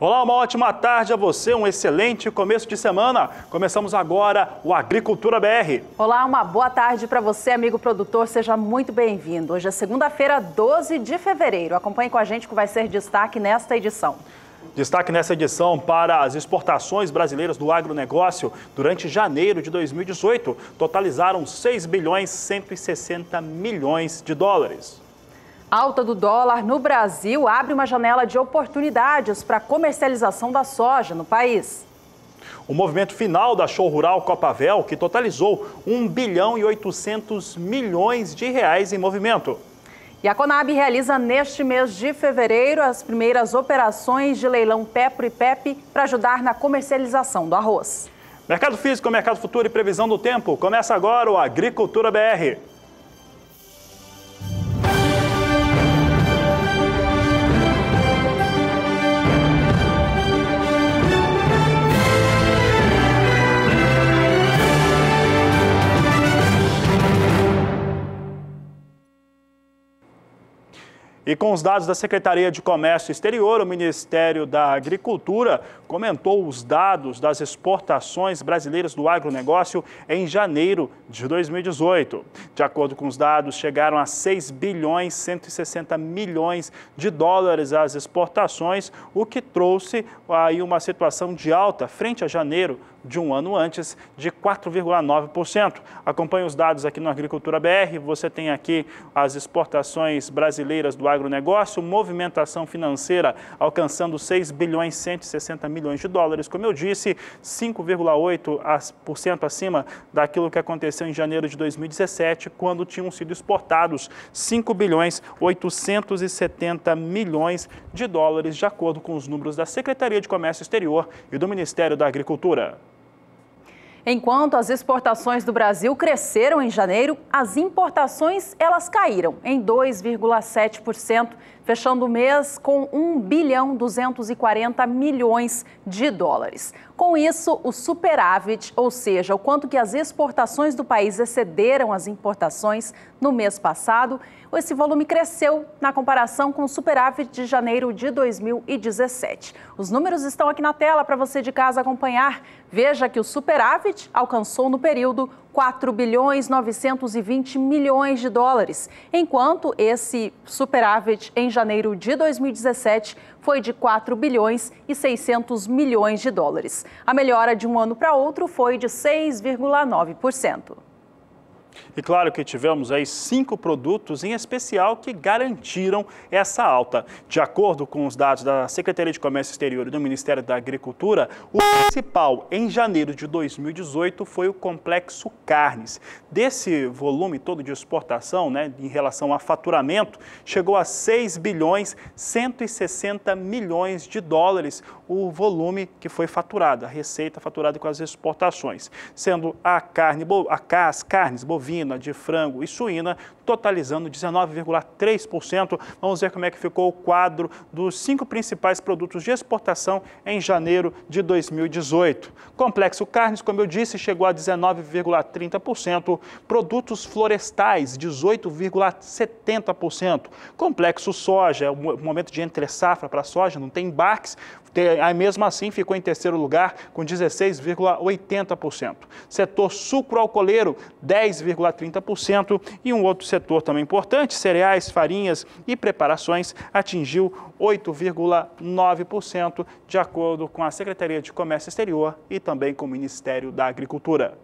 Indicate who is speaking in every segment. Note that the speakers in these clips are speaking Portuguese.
Speaker 1: Olá, uma ótima tarde a você, um excelente começo de semana. Começamos agora o Agricultura BR.
Speaker 2: Olá, uma boa tarde para você, amigo produtor, seja muito bem-vindo. Hoje é segunda-feira, 12 de fevereiro. Acompanhe com a gente que vai ser destaque nesta edição.
Speaker 1: Destaque nessa edição para as exportações brasileiras do agronegócio durante janeiro de 2018, totalizaram 6 bilhões 160 milhões de dólares.
Speaker 2: Alta do dólar no Brasil abre uma janela de oportunidades para a comercialização da soja no país.
Speaker 1: O movimento final da Show Rural Copavel, que totalizou 1 bilhão e 800 milhões de reais em movimento.
Speaker 2: E a Conab realiza neste mês de fevereiro as primeiras operações de leilão Pepro e Pepe para ajudar na comercialização do arroz.
Speaker 1: Mercado físico, mercado futuro e previsão do tempo. Começa agora o Agricultura BR. E com os dados da Secretaria de Comércio Exterior, o Ministério da Agricultura comentou os dados das exportações brasileiras do agronegócio em janeiro de 2018. De acordo com os dados, chegaram a 6 bilhões 160 milhões de dólares as exportações, o que trouxe aí uma situação de alta frente a janeiro de um ano antes, de 4,9%. Acompanhe os dados aqui no Agricultura BR, você tem aqui as exportações brasileiras do agronegócio, movimentação financeira alcançando 6 bilhões 160 milhões de dólares, como eu disse, 5,8% acima daquilo que aconteceu em janeiro de 2017, quando tinham sido exportados 5 bilhões 870 milhões de dólares, de acordo com os números da Secretaria de Comércio Exterior e do Ministério da Agricultura.
Speaker 2: Enquanto as exportações do Brasil cresceram em janeiro, as importações elas caíram em 2,7%, fechando o mês com 1 bilhão 240 milhões de dólares. Com isso, o superávit, ou seja, o quanto que as exportações do país excederam as importações no mês passado, esse volume cresceu na comparação com o superávit de janeiro de 2017. Os números estão aqui na tela para você de casa acompanhar. Veja que o superávit alcançou no período 4 bilhões 920 milhões de dólares, enquanto esse superávit em janeiro de 2017 foi de 4 bilhões e 600 milhões de dólares. A melhora de um ano para outro foi de 6,9%.
Speaker 1: E claro que tivemos aí 5 produtos em especial que garantiram essa alta. De acordo com os dados da Secretaria de Comércio Exterior e do Ministério da Agricultura, o principal em janeiro de 2018 foi o complexo carnes. Desse volume todo de exportação, em relação a faturamento, chegou a 6 bilhões 160 milhões de dólares o volume que foi faturado, a receita faturada com as exportações, sendo as carnes bovina, de frango e suína, totalizando 19,3%. Vamos ver como é que ficou o quadro dos 5 principais produtos de exportação em janeiro de 2018. Complexo carnes, como eu disse, chegou a 19,30%. Produtos florestais, 18,70%. Complexo soja, é o momento de entre safra para a soja, não tem embarques. Aí mesmo assim ficou em terceiro lugar com 16,80%. Setor sucroalcooleiro, 10,30%. E um outro setor também importante, cereais, farinhas e preparações, atingiu 8,9%, de acordo com a Secretaria de Comércio Exterior e também com o Ministério da Agricultura.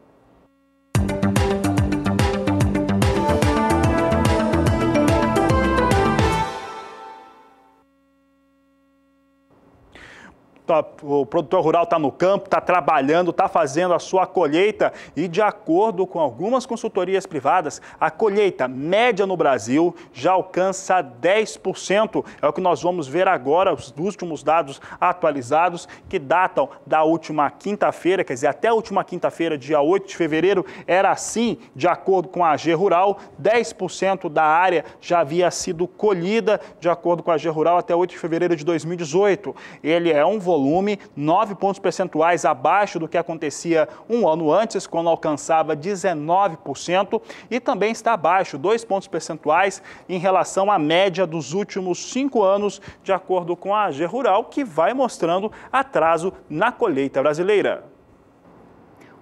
Speaker 1: O produtor rural está no campo, está trabalhando, está fazendo a sua colheita e, de acordo com algumas consultorias privadas, a colheita média no Brasil já alcança 10%. É o que nós vamos ver agora, os últimos dados atualizados, que datam da última quinta-feira, quer dizer, até a última quinta-feira, dia 8 de fevereiro, era assim, de acordo com a AG Rural, 10% da área já havia sido colhida, de acordo com a AG Rural, até 8 de fevereiro de 2018. Ele é um volume volume, 9 pontos percentuais abaixo do que acontecia um ano antes, quando alcançava 19%, e também está abaixo, 2 pontos percentuais em relação à média dos últimos 5 anos, de acordo com a AG Rural, que vai mostrando atraso na colheita brasileira.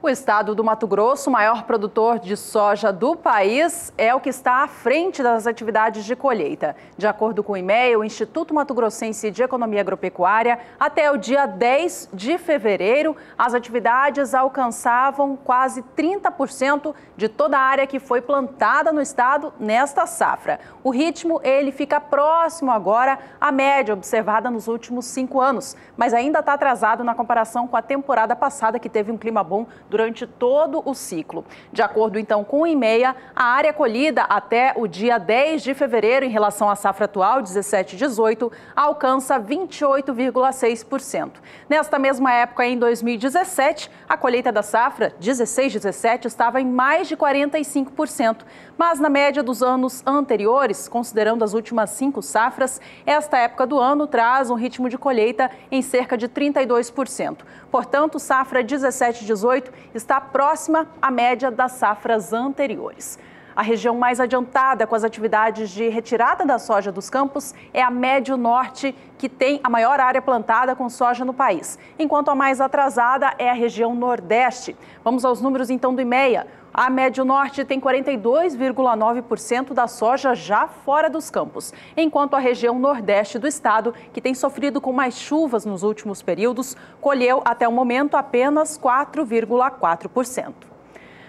Speaker 2: O estado do Mato Grosso, maior produtor de soja do país, é o que está à frente das atividades de colheita. De acordo com o IMEA, o Instituto Mato Grossense de Economia Agropecuária, até o dia 10 de fevereiro, as atividades alcançavam quase 30% de toda a área que foi plantada no estado nesta safra. O ritmo, ele fica próximo agora à média observada nos últimos 5 anos, mas ainda está atrasado na comparação com a temporada passada, que teve um clima bom durante todo o ciclo. De acordo, então, com o IMEA, a área colhida até o dia 10 de fevereiro, em relação à safra atual, 17/18, alcança 28,6%. Nesta mesma época, em 2017, a colheita da safra 16/17 estava em mais de 45%. Mas na média dos anos anteriores, considerando as últimas 5 safras, esta época do ano traz um ritmo de colheita em cerca de 32%. Portanto, safra 17/18 está próxima à média das safras anteriores. A região mais adiantada com as atividades de retirada da soja dos campos é a Médio Norte, que tem a maior área plantada com soja no país, enquanto a mais atrasada é a região Nordeste. Vamos aos números então do IMEA. A Médio Norte tem 42,9% da soja já fora dos campos, enquanto a região Nordeste do estado, que tem sofrido com mais chuvas nos últimos períodos, colheu até o momento apenas 4,4%.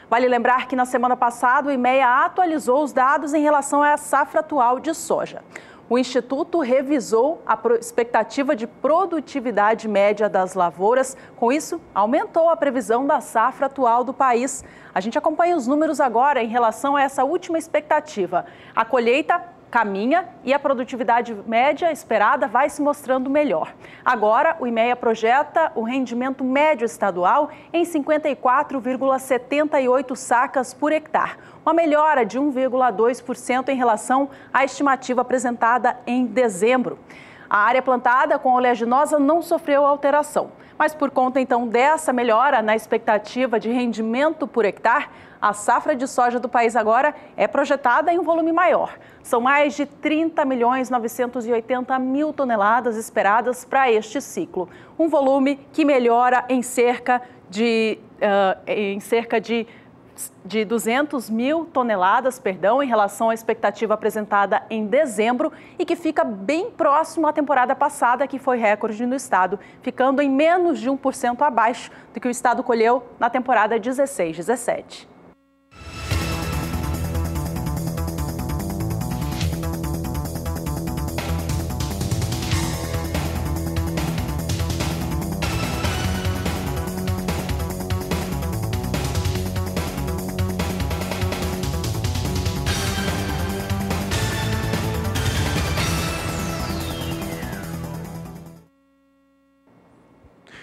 Speaker 2: Vale lembrar que na semana passada o IMEA atualizou os dados em relação à safra atual de soja. O Instituto revisou a expectativa de produtividade média das lavouras. Com isso, aumentou a previsão da safra atual do país. A gente acompanha os números agora em relação a essa última expectativa. A colheita caminha e a produtividade média esperada vai se mostrando melhor. Agora, o IMEA projeta o rendimento médio estadual em 54,78 sacas por hectare, uma melhora de 1,2% em relação à estimativa apresentada em dezembro. A área plantada com oleaginosa não sofreu alteração, mas por conta então dessa melhora na expectativa de rendimento por hectare, a safra de soja do país agora é projetada em um volume maior. São mais de 30.980.000 toneladas esperadas para este ciclo. Um volume que melhora em cerca de 200.000 toneladas, em relação à expectativa apresentada em dezembro e que fica bem próximo à temporada passada, que foi recorde no estado, ficando em menos de 1% abaixo do que o estado colheu na temporada 16/17.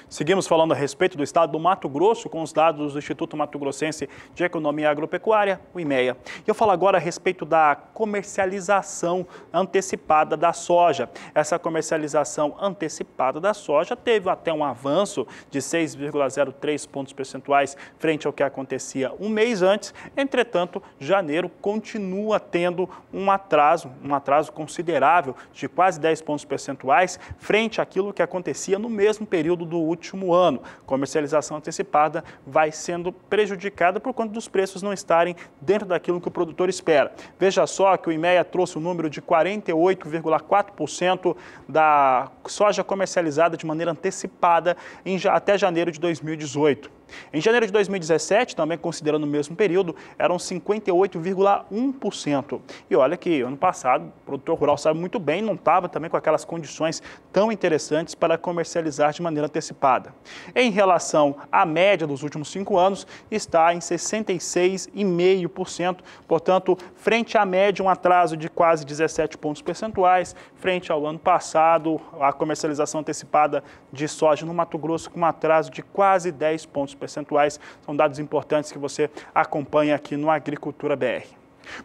Speaker 1: Seguimos falando a respeito do estado do Mato Grosso com os dados do Instituto Mato Grossense de Economia Agropecuária, o IMEA. E eu falo agora a respeito da comercialização antecipada da soja. Essa comercialização antecipada da soja teve até um avanço de 6,03 pontos percentuais frente ao que acontecia um mês antes. Entretanto, janeiro continua tendo um atraso considerável de quase 10 pontos percentuais frente àquilo que acontecia no mesmo período do último ano. Comercialização antecipada vai sendo prejudicada por conta dos preços não estarem dentro daquilo que o produtor espera. Veja só que o IMEA trouxe o número de 48,4% da soja comercializada de maneira antecipada até janeiro de 2018. Em janeiro de 2017, também considerando o mesmo período, eram 58,1%. E olha que ano passado, o produtor rural sabe muito bem, não estava também com aquelas condições tão interessantes para comercializar de maneira antecipada. Em relação à média dos últimos 5 anos, está em 66,5%. Portanto, frente à média, um atraso de quase 17 pontos percentuais. Frente ao ano passado, a comercialização antecipada de soja no Mato Grosso com um atraso de quase 10 pontos percentuais. São dados importantes que você acompanha aqui no Agricultura BR.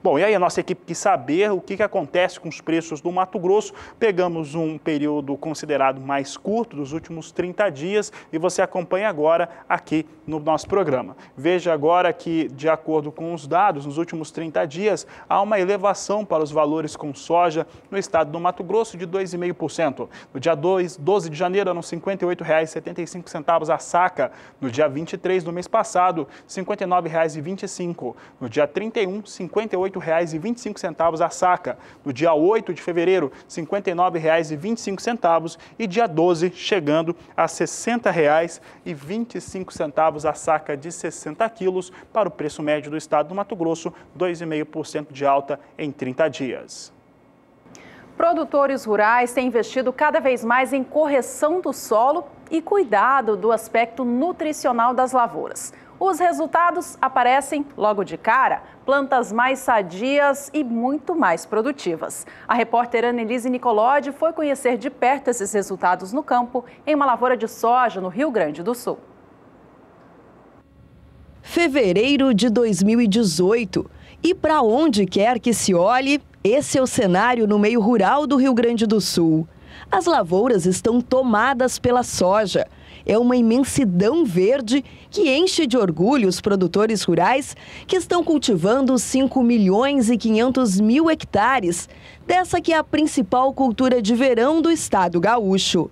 Speaker 1: Bom, e aí a nossa equipe quis saber o que acontece com os preços do Mato Grosso. Pegamos um período considerado mais curto, dos últimos 30 dias, e você acompanha agora aqui no nosso programa. Veja agora que, de acordo com os dados, nos últimos 30 dias, há uma elevação para os valores com soja no estado do Mato Grosso de 2,5%. No dia 12 de janeiro, eram R$ 58,75 a saca. No dia 23 do mês passado, R$ 59,25. No dia 31, R$ 58,25 a saca. No dia 8 de fevereiro, R$ 59,25 e dia 12 chegando a R$ 60,25 a saca de 60 quilos para o preço médio do estado do Mato Grosso, 2,5% de alta em 30 dias.
Speaker 2: Produtores rurais têm investido cada vez mais em correção do solo e cuidado do aspecto nutricional das lavouras. Os resultados aparecem logo de cara, plantas mais sadias e muito mais produtivas. A repórter Annelise Nicolodi foi conhecer de perto esses resultados no campo, em uma lavoura de soja no Rio Grande do Sul.
Speaker 3: Fevereiro de 2018. E para onde quer que se olhe, esse é o cenário no meio rural do Rio Grande do Sul. As lavouras estão tomadas pela soja. É uma imensidão verde que enche de orgulho os produtores rurais que estão cultivando 5.500.000 hectares, dessa que é a principal cultura de verão do estado gaúcho.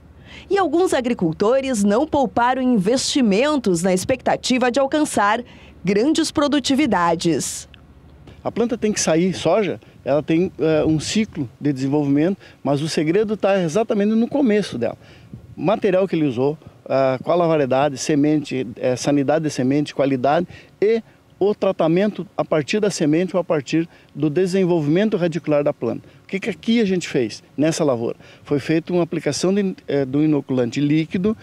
Speaker 3: E alguns agricultores não pouparam investimentos na expectativa de alcançar grandes produtividades.
Speaker 4: A planta tem que sair, soja, ela tem um ciclo de desenvolvimento, mas o segredo está exatamente no começo dela. O material que ele usou, qual a variedade, semente, sanidade de semente, qualidade e o tratamento a partir da semente ou a partir do desenvolvimento radicular da planta. O que aqui a gente fez nessa lavoura? Foi feita uma aplicação do inoculante líquido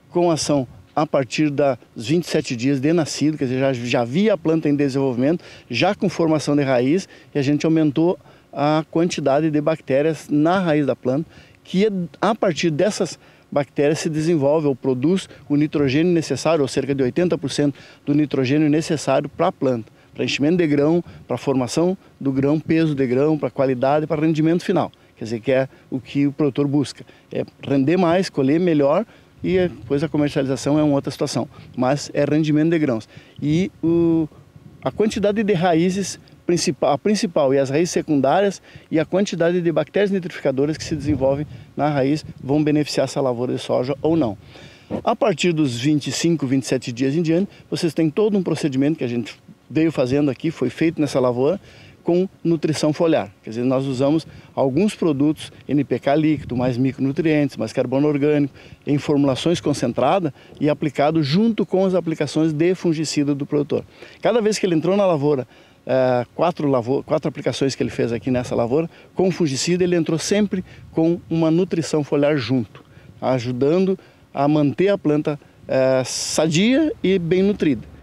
Speaker 4: com ação a partir dos 27 dias de nascido, quer dizer, já havia a planta em desenvolvimento, já com formação de raiz, e a gente aumentou a quantidade de bactérias na raiz da planta, que a partir dessas bactérias se desenvolve ou produz o nitrogênio necessário, ou cerca de 80% do nitrogênio necessário para a planta, para enchimento de grão, para a formação do grão, peso de grão, para qualidade, para rendimento final. Quer dizer, que é o que o produtor busca, é render mais, colher melhor, e depois a comercialização é uma outra situação, mas é rendimento de grãos. E a quantidade de raízes a principal e as raízes secundárias e a quantidade de bactérias nitrificadoras que se desenvolvem na raiz vão beneficiar essa lavoura de soja ou não. A partir dos 25, 27 dias em diante, vocês têm todo um procedimento que a gente veio fazendo aqui, foi feito nessa lavoura, com nutrição foliar. Quer dizer, nós usamos alguns produtos NPK líquido, mais micronutrientes, mais carbono orgânico, em formulações concentradas e aplicado junto com as aplicações de fungicida do produtor. Cada vez que ele entrou na lavoura, quatro aplicações que ele fez aqui nessa lavoura, com fungicida ele entrou sempre com uma nutrição foliar junto, ajudando a manter a planta sadia e bem nutrida.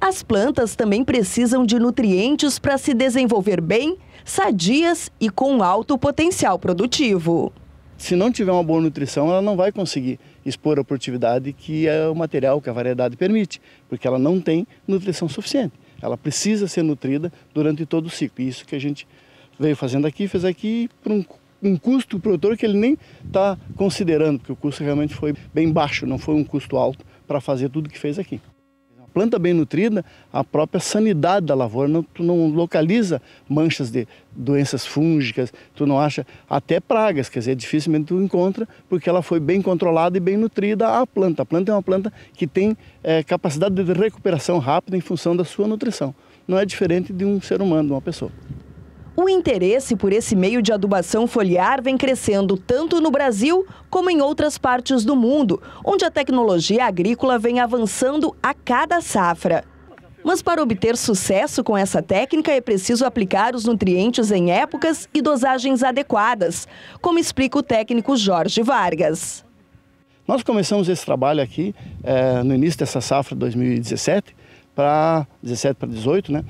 Speaker 3: As plantas também precisam de nutrientes para se desenvolver bem, sadias e com alto potencial produtivo.
Speaker 4: Se não tiver uma boa nutrição, ela não vai conseguir expor a produtividade que é o material, que a variedade permite, porque ela não tem nutrição suficiente. Ela precisa ser nutrida durante todo o ciclo. Isso que a gente veio fazendo aqui, fez aqui por um custo do produtor que ele nem está considerando, porque o custo realmente foi bem baixo, não foi um custo alto para fazer tudo que fez aqui. Planta bem nutrida, a própria sanidade da lavoura, tu não localiza manchas de doenças fúngicas, tu não acha até pragas, quer dizer, dificilmente tu encontra, porque ela foi bem controlada e bem nutrida a planta. A planta é uma planta que tem capacidade de recuperação rápida em função da sua nutrição. Não é diferente de um ser humano, de uma pessoa.
Speaker 3: O interesse por esse meio de adubação foliar vem crescendo tanto no Brasil como em outras partes do mundo, onde a tecnologia agrícola vem avançando a cada safra. Mas para obter sucesso com essa técnica é preciso aplicar os nutrientes em épocas e dosagens adequadas, como explica o técnico Jorge Vargas.
Speaker 4: Nós começamos esse trabalho aqui no início dessa safra 2017, para 17 para 18, né?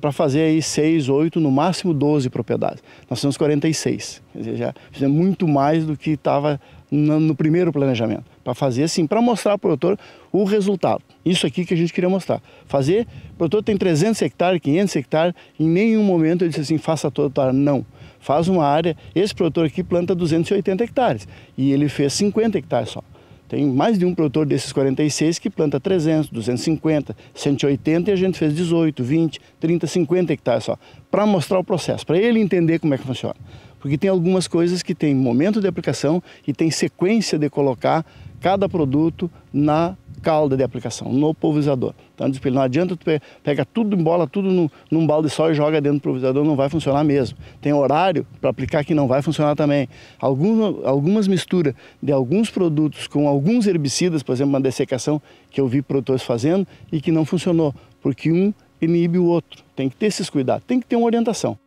Speaker 4: Para fazer aí 6, 8, no máximo 12 propriedades. Nós temos 46, quer dizer, já fizemos muito mais do que estava no primeiro planejamento, para fazer assim, para mostrar para o produtor o resultado. Isso aqui que a gente queria mostrar. Fazer, o produtor tem 300 hectares, 500 hectares, em nenhum momento ele disse assim, faça toda a área. Não. Faz uma área, esse produtor aqui planta 280 hectares e ele fez 50 hectares só. Tem mais de um produtor desses 46 que planta 300, 250, 180 e a gente fez 18, 20, 30, 50 hectares só, para mostrar o processo, para ele entender como é que funciona. Porque tem algumas coisas que tem momento de aplicação e tem sequência de colocar cada produto na calda de aplicação, no pulverizador. Então, não adianta tu pega tudo em bola, tudo num balde só e joga dentro do pulverizador, não vai funcionar mesmo. Tem horário para aplicar que não vai funcionar também. Algumas misturas de alguns produtos com alguns herbicidas, por exemplo, uma dessecação que eu vi produtores fazendo e que não funcionou, porque um inibe o outro. Tem que ter esses cuidados, tem que ter uma orientação.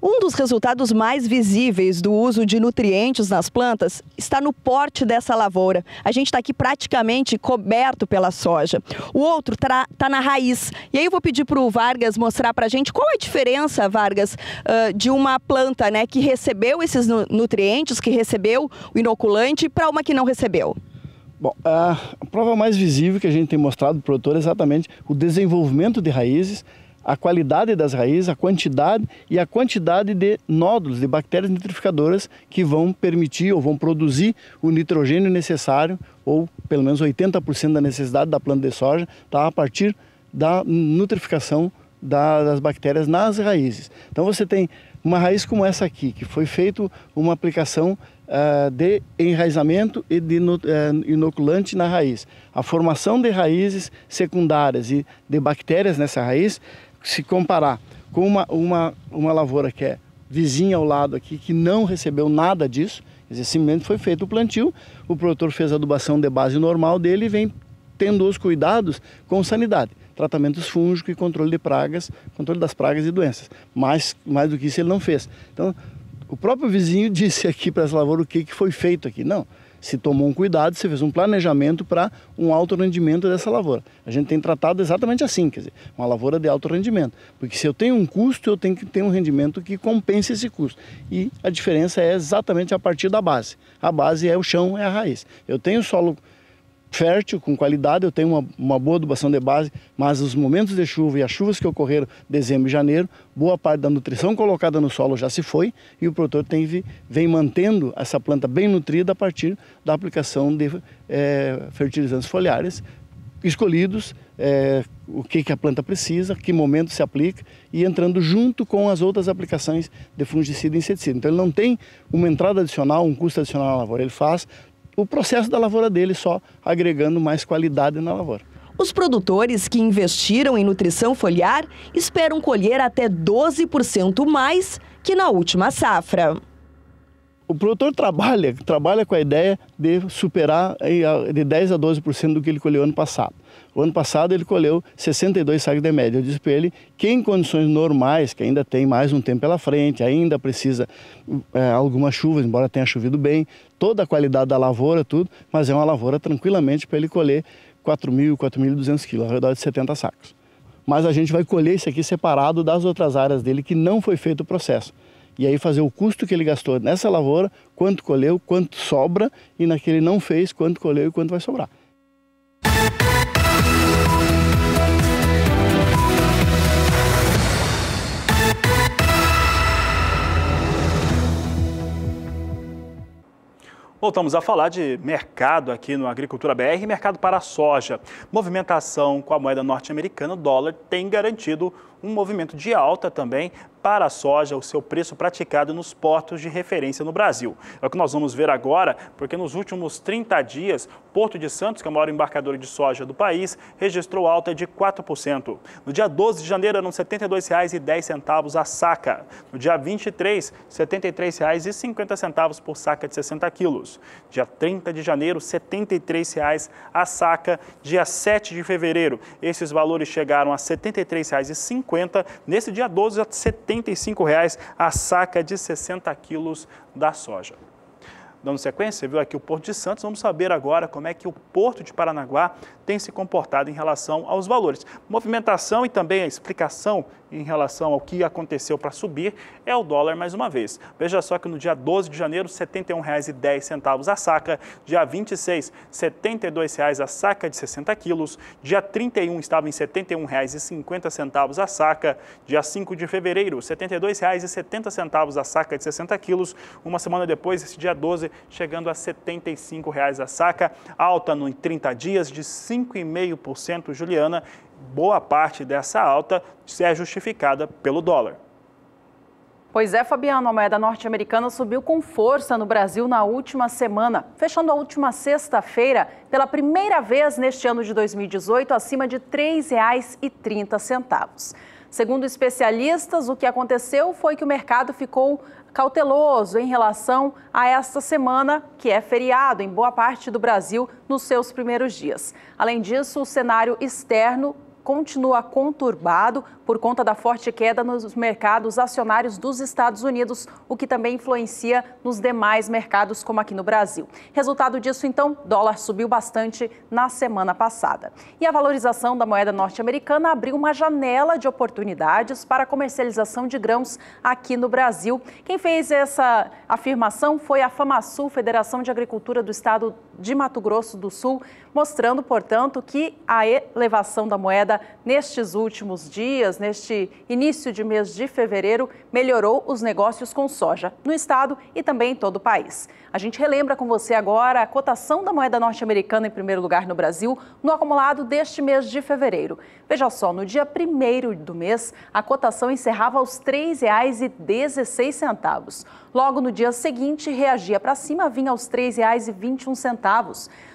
Speaker 3: Um dos resultados mais visíveis do uso de nutrientes nas plantas está no porte dessa lavoura. A gente está aqui praticamente coberto pela soja. O outro está na raiz. E aí eu vou pedir para o Vargas mostrar para a gente qual é a diferença, Vargas, de uma planta, né, que recebeu esses nutrientes, que recebeu o inoculante, para uma que não recebeu.
Speaker 4: Bom, a prova mais visível que a gente tem mostrado para o produtor é exatamente o desenvolvimento de raízes, a qualidade das raízes, a quantidade de nódulos, de bactérias nitrificadoras que vão permitir ou vão produzir o nitrogênio necessário, ou pelo menos 80% da necessidade da planta de soja, tá, a partir da nutrificação das bactérias nas raízes. Então você tem uma raiz como essa aqui, que foi feita uma aplicação de enraizamento e de inoculante na raiz. A formação de raízes secundárias e de bactérias nessa raiz, se comparar com uma lavoura que é vizinha ao lado aqui, que não recebeu nada disso, quer dizer, simplesmente foi feito o plantio, o produtor fez a adubação de base normal dele e vem tendo os cuidados com sanidade, tratamentos fúngicos e controle de pragas, controle das pragas e doenças. Mais do que isso ele não fez. Então, o próprio vizinho disse aqui para essa lavoura o que foi feito aqui. Não, se tomou um cuidado, se fez um planejamento para um alto rendimento dessa lavoura. A gente tem tratado exatamente assim, quer dizer, uma lavoura de alto rendimento. Porque se eu tenho um custo, eu tenho que ter um rendimento que compense esse custo. E a diferença é exatamente a partir da base. A base é o chão, é a raiz. Eu tenho solo fértil, com qualidade, eu tenho uma boa adubação de base, mas os momentos de chuva e as chuvas que ocorreram em dezembro e janeiro, boa parte da nutrição colocada no solo já se foi e o produtor vem mantendo essa planta bem nutrida a partir da aplicação de fertilizantes foliares escolhidos, o que a planta precisa, que momento se aplica e entrando junto com as outras aplicações de fungicida e inseticida. Então ele não tem uma entrada adicional, um custo adicional na lavoura, ele faz o processo da lavoura dele só agregando mais qualidade na lavoura.
Speaker 3: Os produtores que investiram em nutrição foliar esperam colher até 12% mais que na última safra.
Speaker 4: O produtor trabalha com a ideia de superar de 10% a 12% do que ele colheu ano passado. O ano passado ele colheu 62 sacos de média. Eu disse para ele que em condições normais, que ainda tem mais um tempo pela frente, ainda precisa algumas chuvas, embora tenha chovido bem, toda a qualidade da lavoura, tudo, mas é uma lavoura tranquilamente para ele colher 4.200 quilos, ao redor de 70 sacos. Mas a gente vai colher isso aqui separado das outras áreas dele que não foi feito o processo. E aí fazer o custo que ele gastou nessa lavoura, quanto colheu, quanto sobra, e naquele não fez, quanto colheu e quanto vai sobrar.
Speaker 1: Voltamos a falar de mercado aqui no Agricultura BR, mercado para a soja. Movimentação com a moeda norte-americana, o dólar, tem garantido um movimento de alta também para a soja, o seu preço praticado nos portos de referência no Brasil. É o que nós vamos ver agora, porque nos últimos 30 dias, Porto de Santos, que é o maior embarcador de soja do país, registrou alta de 4%. No dia 12 de janeiro, eram R$ 72,10 a saca. No dia 23, R$ 73,50 por saca de 60 quilos. Dia 30 de janeiro, R$ 73,00 a saca. Dia 7 de fevereiro, esses valores chegaram a R$ 73,50. Nesse dia 12, a R$ 75,00 a saca de 60 quilos da soja. Dando sequência, viu aqui o Porto de Santos, vamos saber agora como é que o Porto de Paranaguá tem se comportado em relação aos valores. Movimentação e também a explicação em relação ao que aconteceu para subir é o dólar mais uma vez. Veja só que no dia 12 de janeiro, R$ 71,10 a saca. Dia 26, R$ 72 a saca de 60 quilos. Dia 31 estava em R$ 71,50 a saca. Dia 5 de fevereiro, R$ 72,70 a saca de 60 quilos. Uma semana depois, esse dia 12, chegando a R$ 75 a saca. Alta em 30 dias de 5,5%, Juliana. Boa parte dessa alta é justificada pelo dólar.
Speaker 2: Pois é, Fabiano, a moeda norte-americana subiu com força no Brasil na última semana, fechando a última sexta-feira pela primeira vez neste ano de 2018 acima de R$ 3,30. Segundo especialistas, o que aconteceu foi que o mercado ficou cauteloso em relação a esta semana, que é feriado em boa parte do Brasil nos seus primeiros dias. Além disso, o cenário externo continua conturbado por conta da forte queda nos mercados acionários dos Estados Unidos, o que também influencia nos demais mercados, como aqui no Brasil. Resultado disso, então, dólar subiu bastante na semana passada. E a valorização da moeda norte-americana abriu uma janela de oportunidades para a comercialização de grãos aqui no Brasil. Quem fez essa afirmação foi a FamaSul, Federação de Agricultura do Estado de Mato Grosso do Sul, mostrando, portanto, que a elevação da moeda nestes últimos dias, neste início de mês de fevereiro, melhorou os negócios com soja no estado e também em todo o país. A gente relembra com você agora a cotação da moeda norte-americana em primeiro lugar no Brasil no acumulado deste mês de fevereiro. Veja só, no dia 1º do mês, a cotação encerrava aos R$ 3,16. Logo no dia seguinte, reagia para cima, vinha aos R$ 3,21.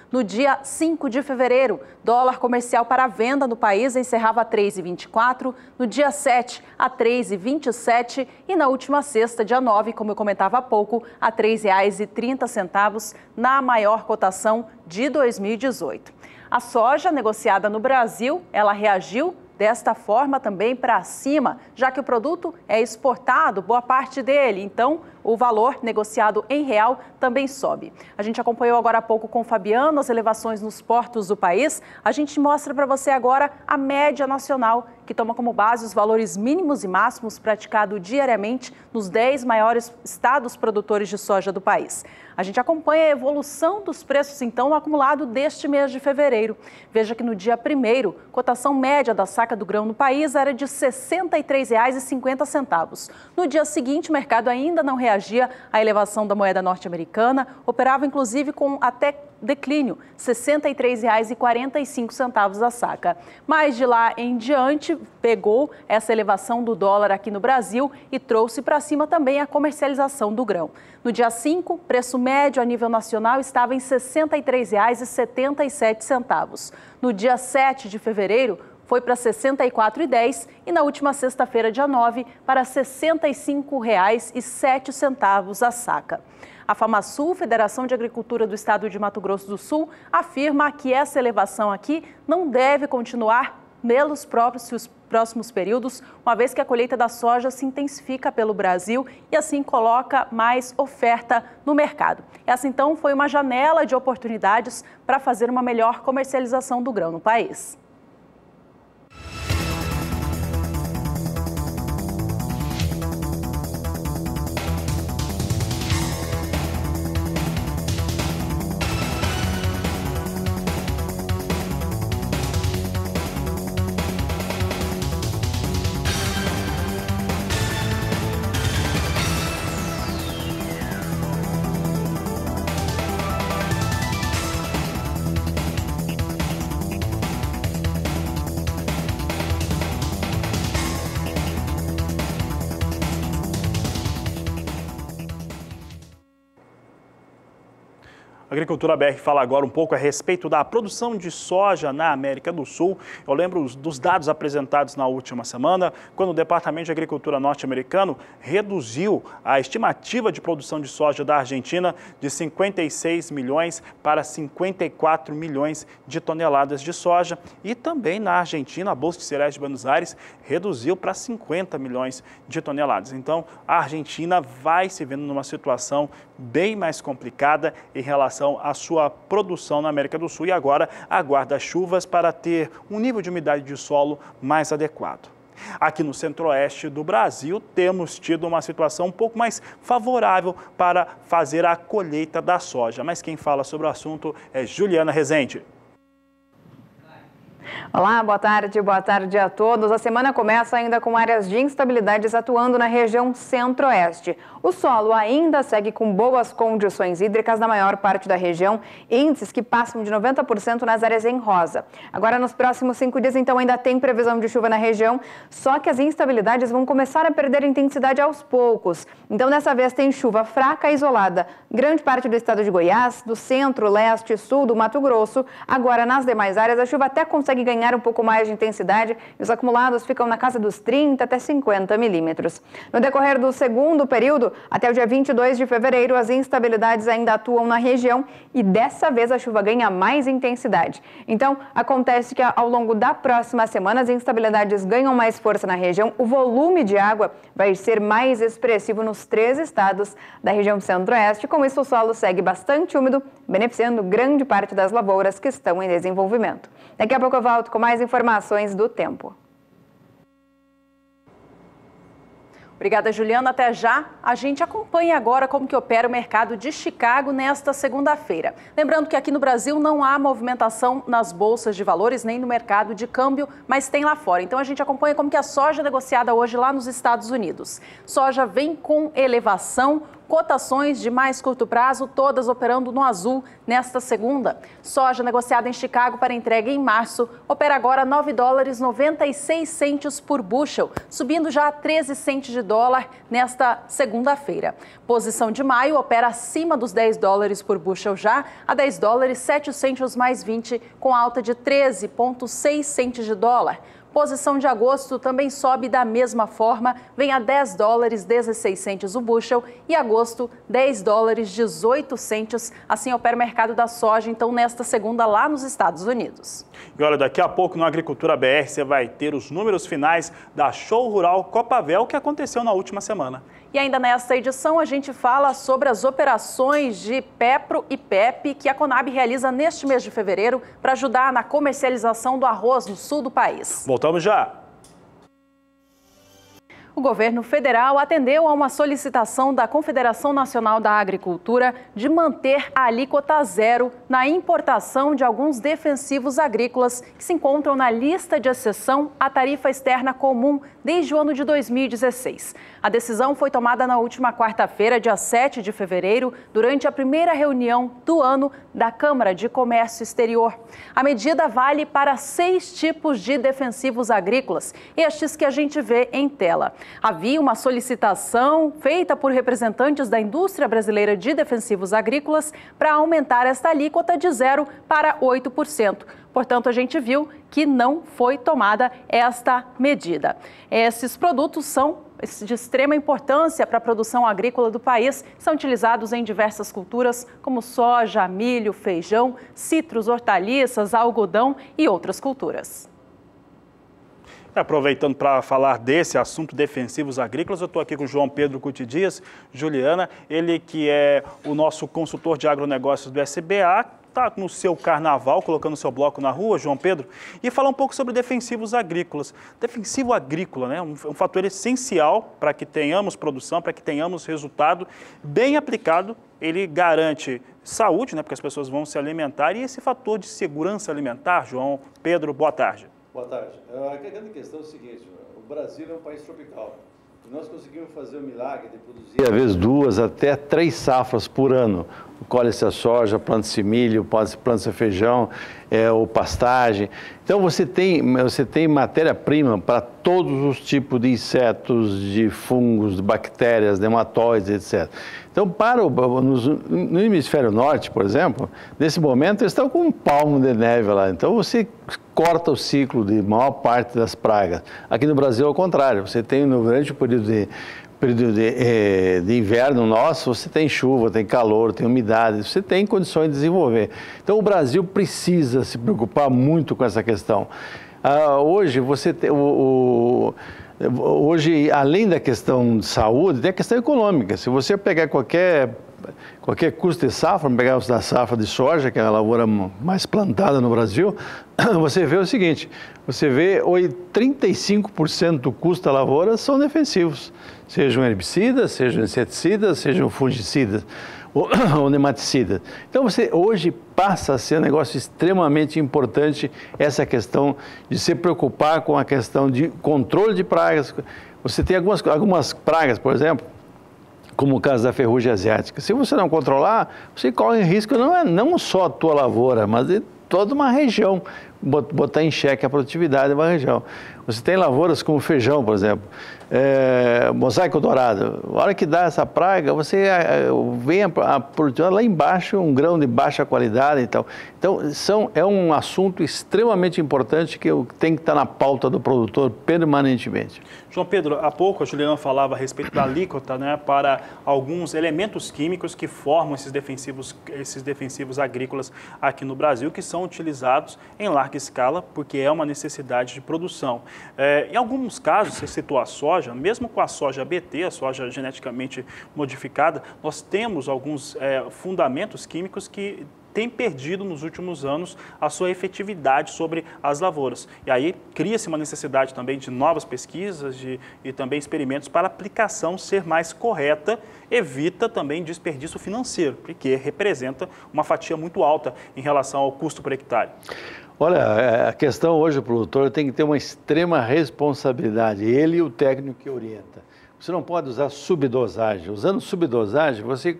Speaker 2: No dia 5 de fevereiro, dólar comercial para venda no país encerrava a R$ 3,24, no dia 7 a R$ 3,27 e na última sexta, dia 9, como eu comentava há pouco, a R$ 3,30 na maior cotação de 2018. A soja negociada no Brasil, ela reagiu desta forma também para cima, já que o produto é exportado, boa parte dele, então o valor negociado em real também sobe. A gente acompanhou agora há pouco com o Fabiano as elevações nos portos do país. A gente mostra para você agora a média nacional, que toma como base os valores mínimos e máximos praticados diariamente nos 10 maiores estados produtores de soja do país. A gente acompanha a evolução dos preços, então, no acumulado deste mês de fevereiro. Veja que no dia 1º, cotação média da saca do grão no país era de R$ 63,50. No dia seguinte, o mercado ainda não reagia à elevação da moeda norte-americana, operava inclusive com até declínio, R$ 63,45 a saca. Mas de lá em diante, pegou essa elevação do dólar aqui no Brasil e trouxe para cima também a comercialização do grão. No dia 5, preço médio a nível nacional estava em R$ 63,77. No dia 7 de fevereiro, foi para R$ 64,10 e na última sexta-feira, dia 9, para R$ 65,07 a saca. A FamaSul, Federação de Agricultura do Estado de Mato Grosso do Sul, afirma que essa elevação aqui não deve continuar pelos próximos períodos, uma vez que a colheita da soja se intensifica pelo Brasil e assim coloca mais oferta no mercado. Essa então foi uma janela de oportunidades para fazer uma melhor comercialização do grão no país.
Speaker 1: Agricultura BR fala agora um pouco a respeito da produção de soja na América do Sul. Eu lembro dos dados apresentados na última semana, quando o Departamento de Agricultura norte-americano reduziu a estimativa de produção de soja da Argentina de 56 milhões para 54 milhões de toneladas de soja. E também na Argentina, a Bolsa de Cereais de Buenos Aires reduziu para 50 milhões de toneladas. Então, a Argentina vai se vendo numa situação bem mais complicada em relação à sua produção na América do Sul e agora aguarda chuvas para ter um nível de umidade de solo mais adequado. Aqui no centro-oeste do Brasil, temos tido uma situação um pouco mais favorável para fazer a colheita da soja. Mas quem fala sobre o assunto é Juliana Rezende.
Speaker 5: Olá, boa tarde a todos. A semana começa ainda com áreas de instabilidades atuando na região centro-oeste. O solo ainda segue com boas condições hídricas na maior parte da região, índices que passam de 90% nas áreas em rosa. Agora, nos próximos 5 dias, então, ainda tem previsão de chuva na região, só que as instabilidades vão começar a perder intensidade aos poucos. Então, dessa vez, tem chuva fraca e isolada. Grande parte do estado de Goiás, do centro, leste e sul do Mato Grosso. Agora, nas demais áreas, a chuva até consegue ganhar um pouco mais de intensidade e os acumulados ficam na casa dos 30 até 50 milímetros. No decorrer do segundo período, até o dia 22 de fevereiro, as instabilidades ainda atuam na região e dessa vez a chuva ganha mais intensidade. Então, acontece que ao longo da próxima semana as instabilidades ganham mais força na região, o volume de água vai ser mais expressivo nos 3 estados da região centro-oeste. Com isso, o solo segue bastante úmido, beneficiando grande parte das lavouras que estão em desenvolvimento. Daqui a pouco eu volto com mais informações do tempo.
Speaker 2: Obrigada, Juliana. Até já. A gente acompanha agora como que opera o mercado de Chicago nesta segunda-feira. Lembrando que aqui no Brasil não há movimentação nas bolsas de valores, nem no mercado de câmbio, mas tem lá fora. Então a gente acompanha como que a soja é negociada hoje lá nos Estados Unidos. Soja vem com elevação. Cotações de mais curto prazo, todas operando no azul nesta segunda. Soja negociada em Chicago para entrega em março, opera agora $9,96 por bushel, subindo já a 13 centes de dólar nesta segunda-feira. Posição de maio opera acima dos $10 por bushel já, a $10,07 mais 20, com alta de 13,6 centes de dólar. Posição de agosto também sobe da mesma forma, vem a $10,16 o bushel e agosto $10,18. Assim opera o mercado da soja, então, nesta segunda lá nos Estados Unidos.
Speaker 1: E olha, daqui a pouco no Agricultura BR você vai ter os números finais da Show Rural Copavel que aconteceu na última semana.
Speaker 2: E ainda nesta edição a gente fala sobre as operações de PEPRO e PEP que a Conab realiza neste mês de fevereiro para ajudar na comercialização do arroz no sul do país.
Speaker 1: Voltamos já!
Speaker 2: O governo federal atendeu a uma solicitação da Confederação Nacional da Agricultura de manter a alíquota zero na importação de alguns defensivos agrícolas que se encontram na lista de exceção à tarifa externa comum desde o ano de 2016. A decisão foi tomada na última quarta-feira, dia 7 de fevereiro, durante a primeira reunião do ano da Câmara de Comércio Exterior. A medida vale para 6 tipos de defensivos agrícolas, estes que a gente vê em tela. Havia uma solicitação feita por representantes da indústria brasileira de defensivos agrícolas para aumentar esta alíquota de 0% para 8%. Portanto, a gente viu que não foi tomada esta medida. Esses produtos são de extrema importância para a produção agrícola do país, são utilizados em diversas culturas como soja, milho, feijão, citros, hortaliças, algodão e outras culturas.
Speaker 1: Aproveitando para falar desse assunto, defensivos agrícolas, eu estou aqui com o João Pedro Cuti Dias, Juliana, ele que é o nosso consultor de agronegócios do SBA, está no seu carnaval, colocando o seu bloco na rua, João Pedro, e falar um pouco sobre defensivos agrícolas. Defensivo agrícola, né, um fator essencial para que tenhamos produção, para que tenhamos resultado. Bem aplicado, ele garante saúde, né, porque as pessoas vão se alimentar, e esse fator de segurança alimentar, João Pedro, boa tarde.
Speaker 6: Boa tarde. A grande questão é o seguinte, o Brasil é um país tropical. E nós conseguimos fazer o milagre de produzir, às vezes, 2 até 3 safras por ano. colhe-se a soja, planta-se milho, planta-se feijão, ou pastagem. Então você tem matéria-prima para todos os tipos de insetos, de fungos, de bactérias, nematóides, etc. Então, no hemisfério norte, por exemplo, nesse momento eles estão com um palmo de neve lá. Então você corta o ciclo de maior parte das pragas. Aqui no Brasil, ao contrário, você tem durante o período de inverno nosso, você tem chuva, tem calor, tem umidade, você tem condições de desenvolver. Então o Brasil precisa se preocupar muito com essa questão. Hoje, hoje, além da questão de saúde, tem a questão econômica. Se você pegar qualquer custo de safra, vamos pegar da safra de soja, que é a lavoura mais plantada no Brasil, você vê o seguinte, você vê 35% do custo da lavoura são defensivos, sejam herbicidas, sejam inseticidas, sejam fungicidas ou nematicidas. Então hoje passa a ser um negócio extremamente importante essa questão de se preocupar com a questão de controle de pragas. Você tem algumas pragas, por exemplo, como o caso da ferrugem asiática. Se você não controlar, você corre risco não só a tua lavoura, mas de toda uma região, botar em xeque a produtividade de uma região. Você tem lavouras como feijão, por exemplo, mosaico dourado. A hora que dá essa praga, você vem a produtividade lá embaixo, um grão de baixa qualidade e tal. Então, é um assunto extremamente importante que tem que estar na pauta do produtor permanentemente.
Speaker 1: João Pedro, há pouco a Juliana falava a respeito da alíquota, né, para alguns elementos químicos que formam esses defensivos agrícolas aqui no Brasil, que são utilizados em larga escala, porque é uma necessidade de produção. Em alguns casos, você citou a soja, mesmo com a soja BT, a soja geneticamente modificada, nós temos alguns fundamentos químicos que têm perdido nos últimos anos a sua efetividade sobre as lavouras. E aí cria-se uma necessidade também de novas pesquisas e também experimentos para a aplicação ser mais correta, evita também desperdício financeiro, porque representa uma fatia muito alta em relação ao custo por hectare.
Speaker 6: Olha, a questão hoje, o produtor tem que ter uma extrema responsabilidade, ele e o técnico que orienta. Você não pode usar subdosagem. Usando subdosagem, você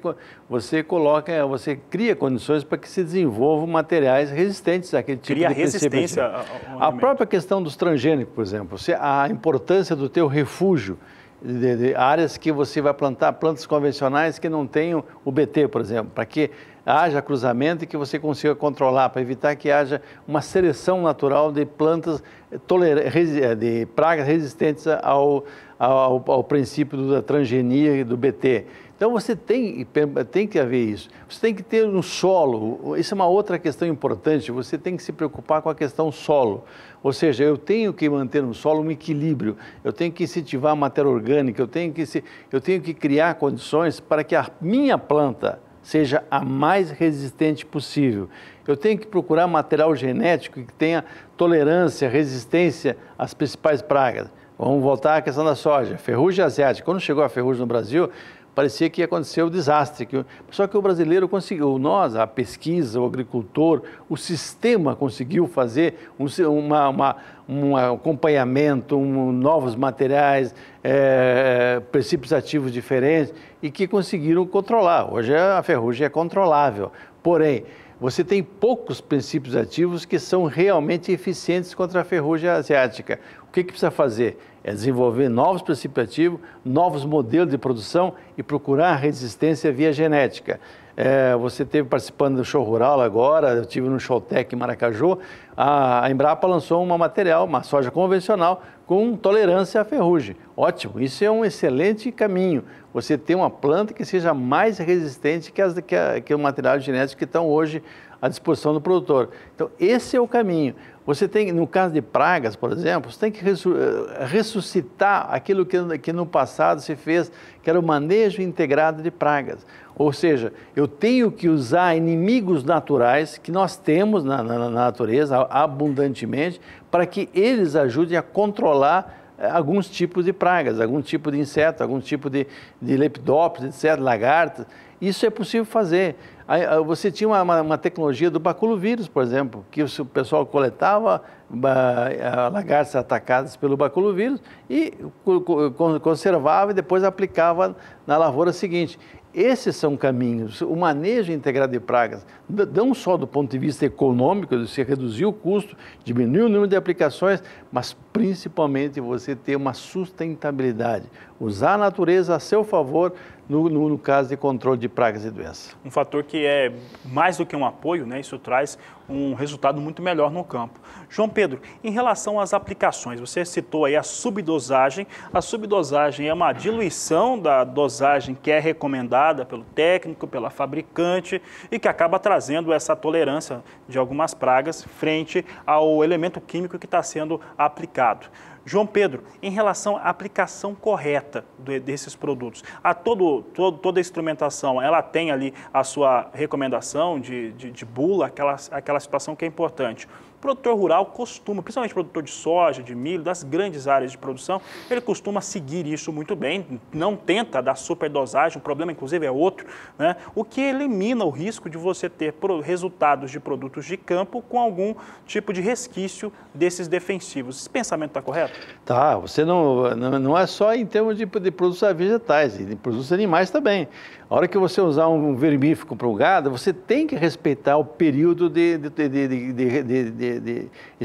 Speaker 6: cria condições para que se desenvolvam materiais resistentes àquele tipo de princípio. Cria resistência ao a própria questão dos transgênicos, por exemplo, a importância do teu refúgio, de áreas que você vai plantar plantas convencionais que não tenham o BT, por exemplo, para que haja cruzamento e que você consiga controlar, para evitar que haja uma seleção natural de plantas de pragas resistentes ao princípio da transgenia e do BT. Então você tem que haver isso. Você tem que ter no solo, isso é uma outra questão importante, você tem que se preocupar com a questão solo. Ou seja, eu tenho que manter no solo um equilíbrio, eu tenho que incentivar a matéria orgânica, eu tenho que criar condições para que a minha planta seja a mais resistente possível. Eu tenho que procurar material genético que tenha tolerância, resistência às principais pragas. Vamos voltar à questão da soja. Ferrugem asiática. Quando chegou a ferrugem no Brasil, parecia que ia acontecer o desastre. Só que o brasileiro conseguiu, a pesquisa, o agricultor, o sistema conseguiu fazer um acompanhamento, novos materiais, princípios ativos diferentes e que conseguiram controlar. Hoje a ferrugem é controlável. Porém, você tem poucos princípios ativos que são realmente eficientes contra a ferrugem asiática. O que precisa fazer? É desenvolver novos princípios ativos, novos modelos de produção e procurar resistência via genética. Você esteve participando do Show Rural agora, eu estive no Showtech em Maracaju, a Embrapa lançou uma soja convencional com tolerância à ferrugem. Ótimo, isso é um excelente caminho. Você ter uma planta que seja mais resistente que o material genético que estão hoje à disposição do produtor. Então, esse é o caminho. Você tem, no caso de pragas, por exemplo, você tem que ressuscitar aquilo que no passado se fez, que era o manejo integrado de pragas. Ou seja, eu tenho que usar inimigos naturais que nós temos na natureza abundantemente para que eles ajudem a controlar alguns tipos de pragas, algum tipo de inseto, algum tipo de lepidópteros, etc., lagartas. Isso é possível fazer. Você tinha uma tecnologia do baculovírus, por exemplo, que o pessoal coletava lagartas atacadas pelo baculovírus e conservava e depois aplicava na lavoura seguinte. esses são caminhos. O manejo integrado de pragas, não só do ponto de vista econômico, de você reduzir o custo, diminuir o número de aplicações, mas principalmente você ter uma sustentabilidade. Usar a natureza a seu favor no caso de controle de pragas e doenças.
Speaker 1: Um fator que é mais do que um apoio, né? Isso traz um resultado muito melhor no campo. João Pedro, em relação às aplicações, você citou aí a subdosagem. A subdosagem é uma diluição da dosagem que é recomendada pelo técnico, pela fabricante e que acaba trazendo essa tolerância de algumas pragas frente ao elemento químico que está sendo aplicado. João Pedro, em relação à aplicação correta desses produtos, toda a instrumentação, ela tem ali a sua recomendação de bula, aquela situação que é importante. O produtor rural costuma, principalmente produtor de soja, de milho, das grandes áreas de produção, ele costuma seguir isso muito bem, não tenta dar superdosagem, o problema inclusive é outro, né? O que elimina o risco de você ter resultados de produtos de campo com algum tipo de resquício desses defensivos. Esse pensamento está correto?
Speaker 6: Tá, você não é só em termos de produtos vegetais, de produtos animais também. A hora que você usar um vermífugo para o gado, você tem que respeitar o período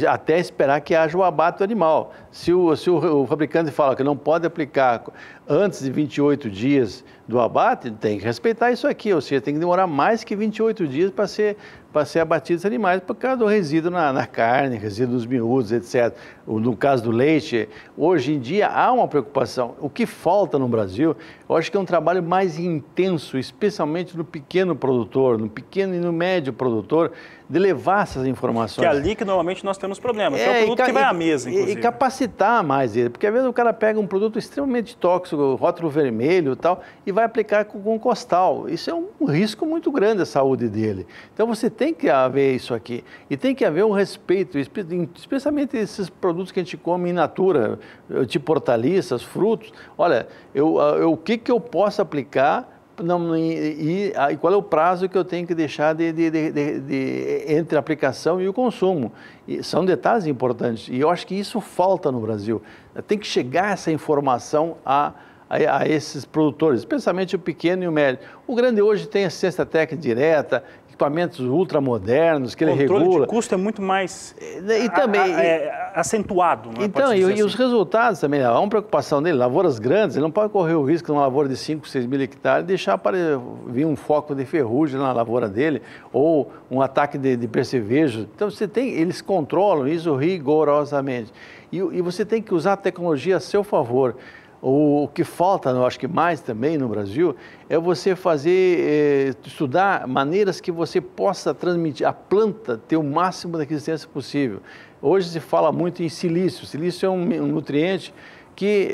Speaker 6: até esperar que haja o abate do animal. Se o fabricante fala que não pode aplicar antes de 28 dias do abate, tem que respeitar isso aqui, ou seja, tem que demorar mais que 28 dias para ser abatidos os animais por causa do resíduo na carne, resíduo nos miúdos, etc. No caso do leite, hoje em dia há uma preocupação. O que falta no Brasil, eu acho que é um trabalho mais intenso, especialmente no pequeno produtor, no pequeno e no médio produtor, de levar essas informações.
Speaker 1: Que é ali que normalmente nós temos problemas, que é o produto que vai à mesa, inclusive.
Speaker 6: E capacitar mais ele, porque às vezes o cara pega um produto extremamente tóxico, rótulo vermelho e tal, e vai aplicar com costal. Isso é um risco muito grande à saúde dele. Então você tem que haver isso aqui. E tem que haver um respeito, especialmente esses produtos que a gente come in natura, tipo hortaliças, frutos. Olha, o que eu posso aplicar e qual é o prazo que eu tenho que deixar entre a aplicação e o consumo. São detalhes importantes e eu acho que isso falta no Brasil. Tem que chegar essa informação a esses produtores, especialmente o pequeno e o médio. O grande hoje tem assistência técnica direta, equipamentos ultramodernos que ele regula. O controle
Speaker 1: de custo é muito mais
Speaker 6: acentuado.
Speaker 1: Não é?
Speaker 6: Então, e os resultados também, há uma preocupação dele, lavouras grandes, ele não pode correr o risco de uma lavoura de 5, 6 mil hectares deixar vir um foco de ferrugem na lavoura dele, ou um ataque de percevejo. Então, eles controlam isso rigorosamente. E você tem que usar a tecnologia a seu favor. O que falta, eu acho que mais também no Brasil, é você estudar maneiras que você possa transmitir, a planta ter o máximo da resistência possível. Hoje se fala muito em silício. Silício é um nutriente que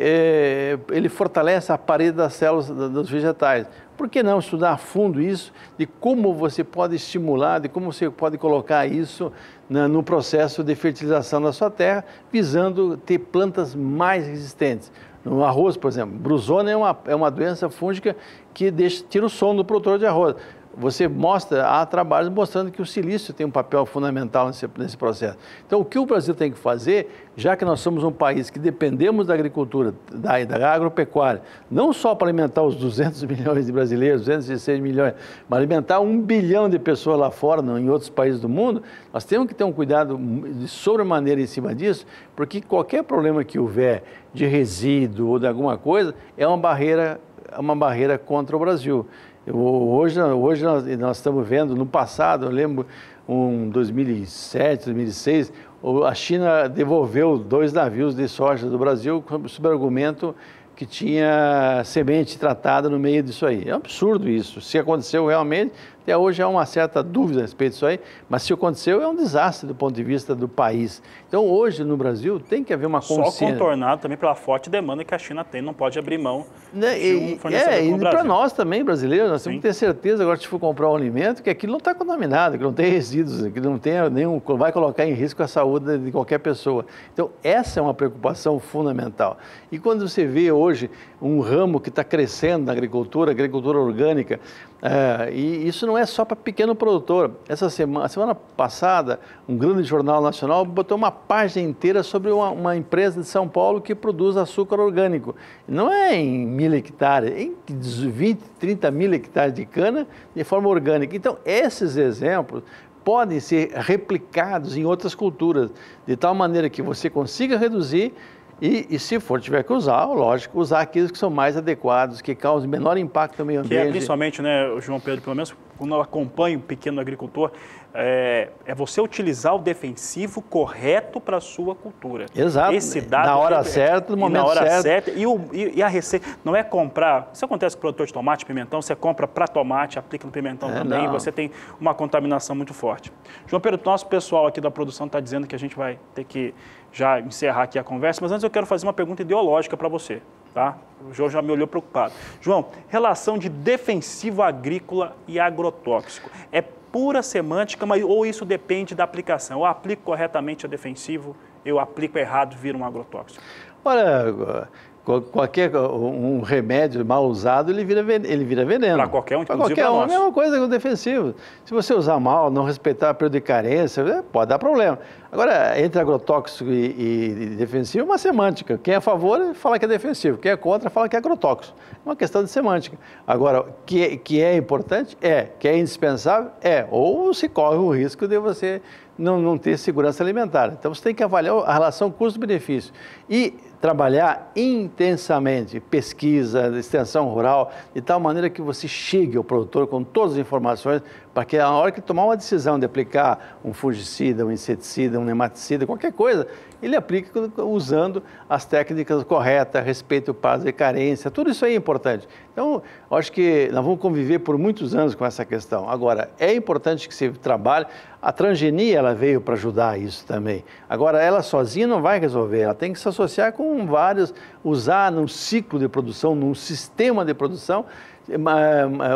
Speaker 6: ele fortalece a parede das células dos vegetais. Por que não estudar a fundo isso, de como você pode estimular, de como você pode colocar isso no processo de fertilização da sua terra, visando ter plantas mais resistentes. No arroz, por exemplo, brusona é uma doença fúngica que tira o sono do produtor de arroz. Há trabalhos mostrando que o silício tem um papel fundamental nesse processo. Então, o que o Brasil tem que fazer, já que nós somos um país que dependemos da agricultura, da agropecuária, não só para alimentar os 200 milhões de brasileiros, 206 milhões, mas alimentar 1 bilhão de pessoas lá fora, em outros países do mundo, nós temos que ter um cuidado de sobremaneira em cima disso, porque qualquer problema que houver de resíduo ou de alguma coisa, é uma barreira contra o Brasil. Hoje nós estamos vendo, no passado, eu lembro, em 2007, 2006, a China devolveu 2 navios de soja do Brasil sob o argumento que tinha semente tratada no meio disso aí. É um absurdo isso. Se aconteceu realmente, até hoje há uma certa dúvida a respeito disso aí, mas se aconteceu, é um desastre do ponto de vista do país. Então, hoje, no Brasil, tem que haver uma consciência.
Speaker 1: Só contornado também pela forte demanda que a China tem, não pode abrir mão
Speaker 6: de um fornecedor como o Brasil. E para nós também, brasileiros, nós temos que ter certeza, agora, se for comprar um alimento, que aquilo não está contaminado, que não tem resíduos, que não tem vai colocar em risco a saúde de qualquer pessoa. Então, essa é uma preocupação fundamental. E quando você vê hoje um ramo que está crescendo na agricultura orgânica, E isso não é só para pequeno produtor. Semana passada, um grande jornal nacional botou uma página inteira sobre uma empresa de São Paulo que produz açúcar orgânico. Não é em 1.000 hectares, é em 20, 30 mil hectares de cana de forma orgânica. Então, esses exemplos podem ser replicados em outras culturas, de tal maneira que você consiga reduzir e se tiver que usar, lógico, usar aqueles que são mais adequados, que causem menor impacto no meio ambiente.
Speaker 1: Que é principalmente, né, João Pedro, pelo menos quando eu acompanho o pequeno agricultor, é você utilizar o defensivo correto para a sua cultura.
Speaker 6: Exato,
Speaker 1: esse dado
Speaker 6: na hora certa, no momento certo.
Speaker 1: E a receita, não é comprar, isso acontece com o produtor de tomate, pimentão, você compra para tomate, aplica no pimentão também, não. Você tem uma contaminação muito forte. João Pedro, nosso pessoal aqui da produção está dizendo que a gente vai ter que já encerrar aqui a conversa, mas antes eu quero fazer uma pergunta ideológica para você, tá? O João já me olhou preocupado. João, relação de defensivo agrícola e agrotóxico, é pura semântica, ou isso depende da aplicação? Eu aplico corretamente a defensivo, eu aplico errado, vira um agrotóxico?
Speaker 6: Olha, um remédio mal usado, ele vira veneno.
Speaker 1: Para qualquer um, inclusive
Speaker 6: para qualquer um, a mesma coisa que o defensivo. Se você usar mal, não respeitar a período de carência, pode dar problema. Agora, entre agrotóxico e defensivo, é uma semântica. Quem é a favor, fala que é defensivo. Quem é contra, fala que é agrotóxico. É uma questão de semântica. Agora, que é importante? Que é indispensável? Ou se corre o risco de você não ter segurança alimentar. Então, você tem que avaliar a relação custo-benefício e trabalhar intensamente pesquisa, extensão rural, de tal maneira que você chegue ao produtor com todas as informações, para que na hora que tomar uma decisão de aplicar um fungicida, um inseticida, um nematicida, qualquer coisa, ele aplica usando as técnicas corretas, respeito ao prazo de carência, tudo isso aí é importante. Então, eu acho que nós vamos conviver por muitos anos com essa questão. Agora, é importante que se trabalhe. A transgenia, ela veio para ajudar isso também. Agora, ela sozinha não vai resolver, ela tem que se associar com vários, usar num ciclo de produção, num sistema de produção,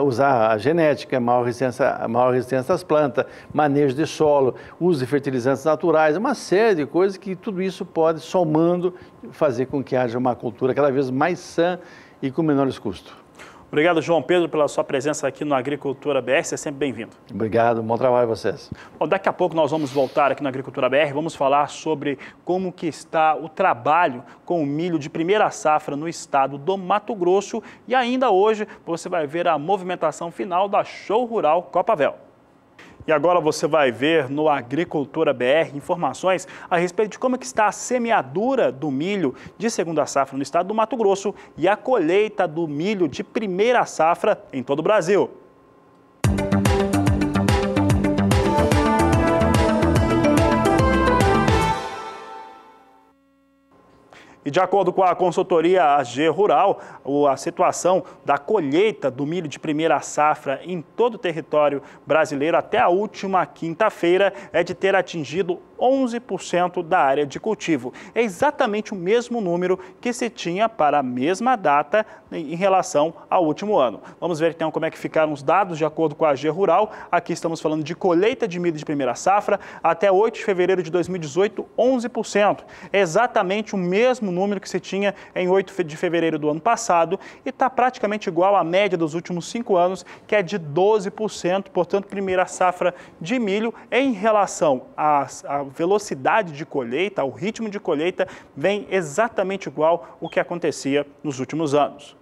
Speaker 6: usar a genética, maior resistência às plantas, manejo de solo, uso de fertilizantes naturais, uma série de coisas que tudo isso pode, somando, fazer com que haja uma cultura cada vez mais sã e com menores custos.
Speaker 1: Obrigado, João Pedro, pela sua presença aqui no Agricultura BR. Você é sempre bem-vindo.
Speaker 6: Obrigado, bom trabalho a vocês.
Speaker 1: Bom, daqui a pouco nós vamos voltar aqui no Agricultura BR, vamos falar sobre como que está o trabalho com o milho de primeira safra no estado do Mato Grosso e ainda hoje você vai ver a movimentação final da Show Rural Copavel. E agora você vai ver no Agricultura BR informações a respeito de como que está a semeadura do milho de segunda safra no estado do Mato Grosso e a colheita do milho de primeira safra em todo o Brasil. E de acordo com a consultoria AG Rural, a situação da colheita do milho de primeira safra em todo o território brasileiro até a última quinta-feira é de ter atingido 11% da área de cultivo. É exatamente o mesmo número que se tinha para a mesma data em relação ao último ano. Vamos ver então como é que ficaram os dados de acordo com a AG Rural. Aqui estamos falando de colheita de milho de primeira safra até 8 de fevereiro de 2018, 11%. É exatamente o mesmo número que se tinha em 8 de fevereiro do ano passado e está praticamente igual à média dos últimos 5 anos, que é de 12%. Portanto, primeira safra de milho em relação à velocidade de colheita, ao ritmo de colheita, vem exatamente igual ao que acontecia nos últimos anos.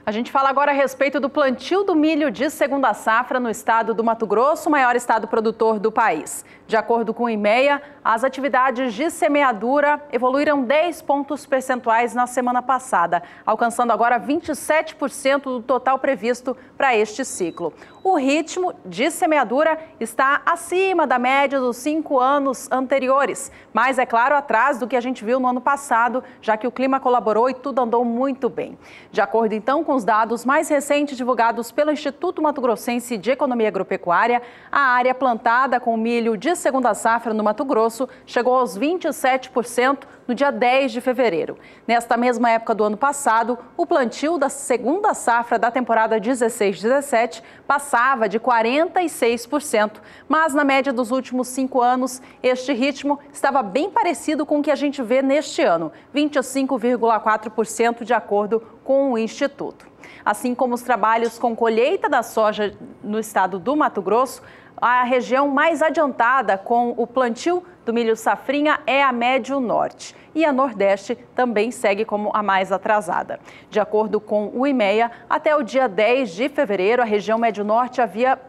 Speaker 2: A gente fala agora a respeito do plantio do milho de segunda safra no estado do Mato Grosso, o maior estado produtor do país. De acordo com o IMEA, as atividades de semeadura evoluíram 10 pontos percentuais na semana passada, alcançando agora 27% do total previsto para este ciclo. O ritmo de semeadura está acima da média dos 5 anos anteriores, mas, é claro, atrás do que a gente viu no ano passado, já que o clima colaborou e tudo andou muito bem. De acordo, então, com os dados mais recentes divulgados pelo Instituto Mato Grossense de Economia Agropecuária, a área plantada com milho de segunda safra no Mato Grosso chegou aos 27% no dia 10 de fevereiro. Nesta mesma época do ano passado, o plantio da segunda safra da temporada 16-17 passava de 46%, mas na média dos últimos 5 anos, este ritmo estava bem parecido com o que a gente vê neste ano, 25,4% de acordo com o Instituto. Assim como os trabalhos com colheita da soja no estado do Mato Grosso, a região mais adiantada com o plantio do milho safrinha é a Médio Norte. E a Nordeste também segue como a mais atrasada. De acordo com o IMEA, até o dia 10 de fevereiro, a região Médio Norte havia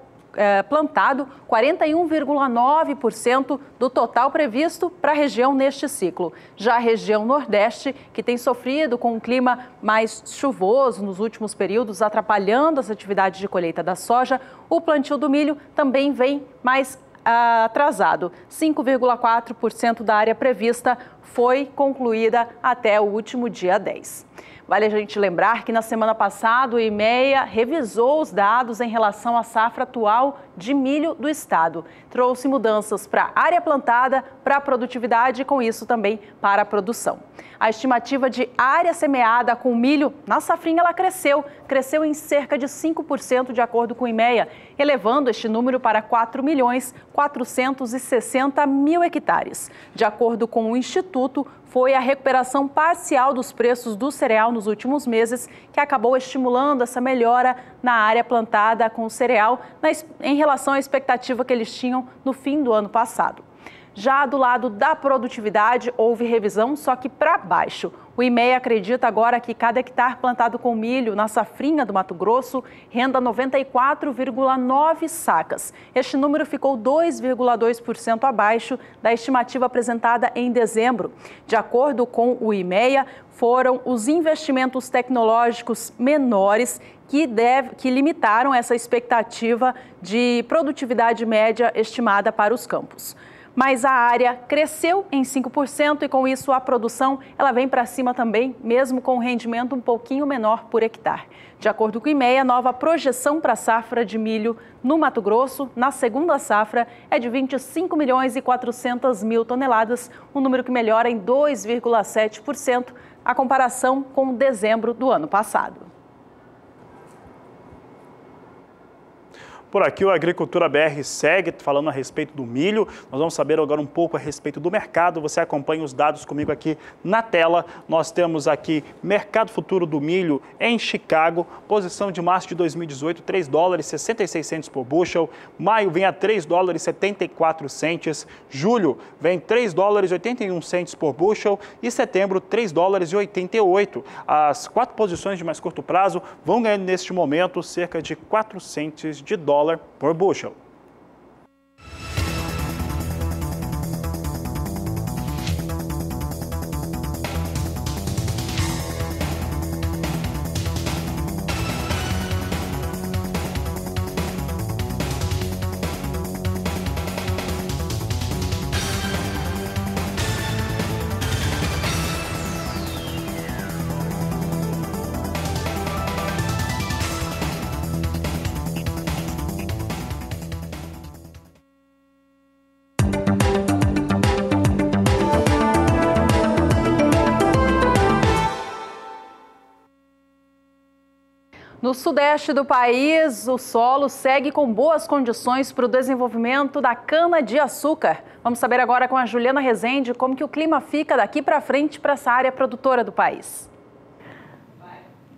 Speaker 2: plantado 41,9% do total previsto para a região neste ciclo. Já a região Nordeste, que tem sofrido com um clima mais chuvoso nos últimos períodos, atrapalhando as atividades de colheita da soja, o plantio do milho também vem mais atrasado. 5,4% da área prevista foi concluída até o último dia 10. Vale a gente lembrar que na semana passada o IMEA revisou os dados em relação à safra atual de milho do estado. Trouxe mudanças para a área plantada, para a produtividade e com isso também para a produção. A estimativa de área semeada com milho na safrinha ela cresceu em cerca de 5% de acordo com o IMEA, elevando este número para 4.460.000 hectares. De acordo com o Instituto, foi a recuperação parcial dos preços do cereal nos últimos meses que acabou estimulando essa melhora na área plantada com o cereal em relação à expectativa que eles tinham no fim do ano passado. Já do lado da produtividade, houve revisão, só que para baixo. O IMEA acredita agora que cada hectare plantado com milho na safrinha do Mato Grosso renda 94,9 sacas. Este número ficou 2,2% abaixo da estimativa apresentada em dezembro. De acordo com o IMEA, foram os investimentos tecnológicos menores que limitaram essa expectativa de produtividade média estimada para os campos. Mas a área cresceu em 5% e com isso a produção ela vem para cima também, mesmo com um rendimento um pouquinho menor por hectare. De acordo com o IMEA, a nova projeção para a safra de milho no Mato Grosso, na segunda safra, é de 25.400.000 toneladas, um número que melhora em 2,7% a comparação com dezembro do ano passado.
Speaker 1: Por aqui, o Agricultura BR segue falando a respeito do milho. Nós vamos saber agora um pouco a respeito do mercado. Você acompanha os dados comigo aqui na tela. Nós temos aqui mercado futuro do milho em Chicago. Posição de março de 2018, $3,66 por bushel. Maio vem a $3,74. Julho vem $3,81 por bushel. E setembro, $3,88. As 4 posições de mais curto prazo vão ganhando neste momento cerca de 4 centes de dólar por bushel.
Speaker 2: No sudeste do país, o solo segue com boas condições para o desenvolvimento da cana-de-açúcar. Vamos saber agora com a Juliana Rezende como que o clima fica daqui para frente para essa área produtora do país.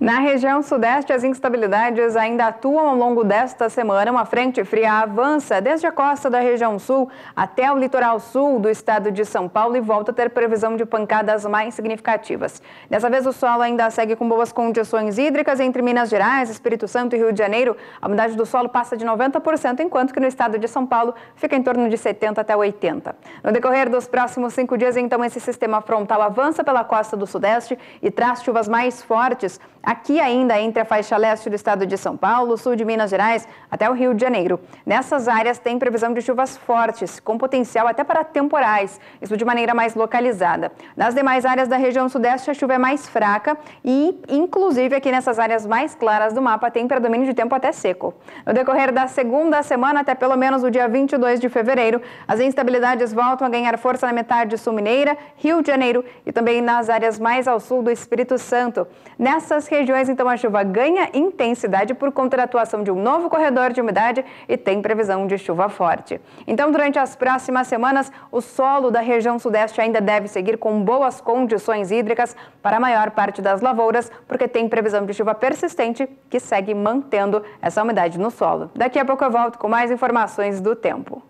Speaker 5: Na região sudeste, as instabilidades ainda atuam ao longo desta semana. Uma frente fria avança desde a costa da região sul até o litoral sul do estado de São Paulo e volta a ter previsão de pancadas mais significativas. Dessa vez, o solo ainda segue com boas condições hídricas entre Minas Gerais, Espírito Santo e Rio de Janeiro. A umidade do solo passa de 90%, enquanto que no estado de São Paulo fica em torno de 70% até 80%. No decorrer dos próximos 5 dias, então, esse sistema frontal avança pela costa do sudeste e traz chuvas mais fortes aqui ainda entre a faixa leste do estado de São Paulo, sul de Minas Gerais, até o Rio de Janeiro. Nessas áreas tem previsão de chuvas fortes, com potencial até para temporais, isso de maneira mais localizada. Nas demais áreas da região sudeste, a chuva é mais fraca e, inclusive, aqui nessas áreas mais claras do mapa, tem predomínio de tempo até seco. No decorrer da segunda semana, até pelo menos o dia 22 de fevereiro, as instabilidades voltam a ganhar força na metade sul mineira, Rio de Janeiro e também nas áreas mais ao sul do Espírito Santo. Nessas regiões, regiões, então, a chuva ganha intensidade por conta da atuação de um novo corredor de umidade e tem previsão de chuva forte. Então, durante as próximas semanas, o solo da região sudeste ainda deve seguir com boas condições hídricas para a maior parte das lavouras, porque tem previsão de chuva persistente que segue mantendo essa umidade no solo. Daqui a pouco eu volto com mais informações do tempo.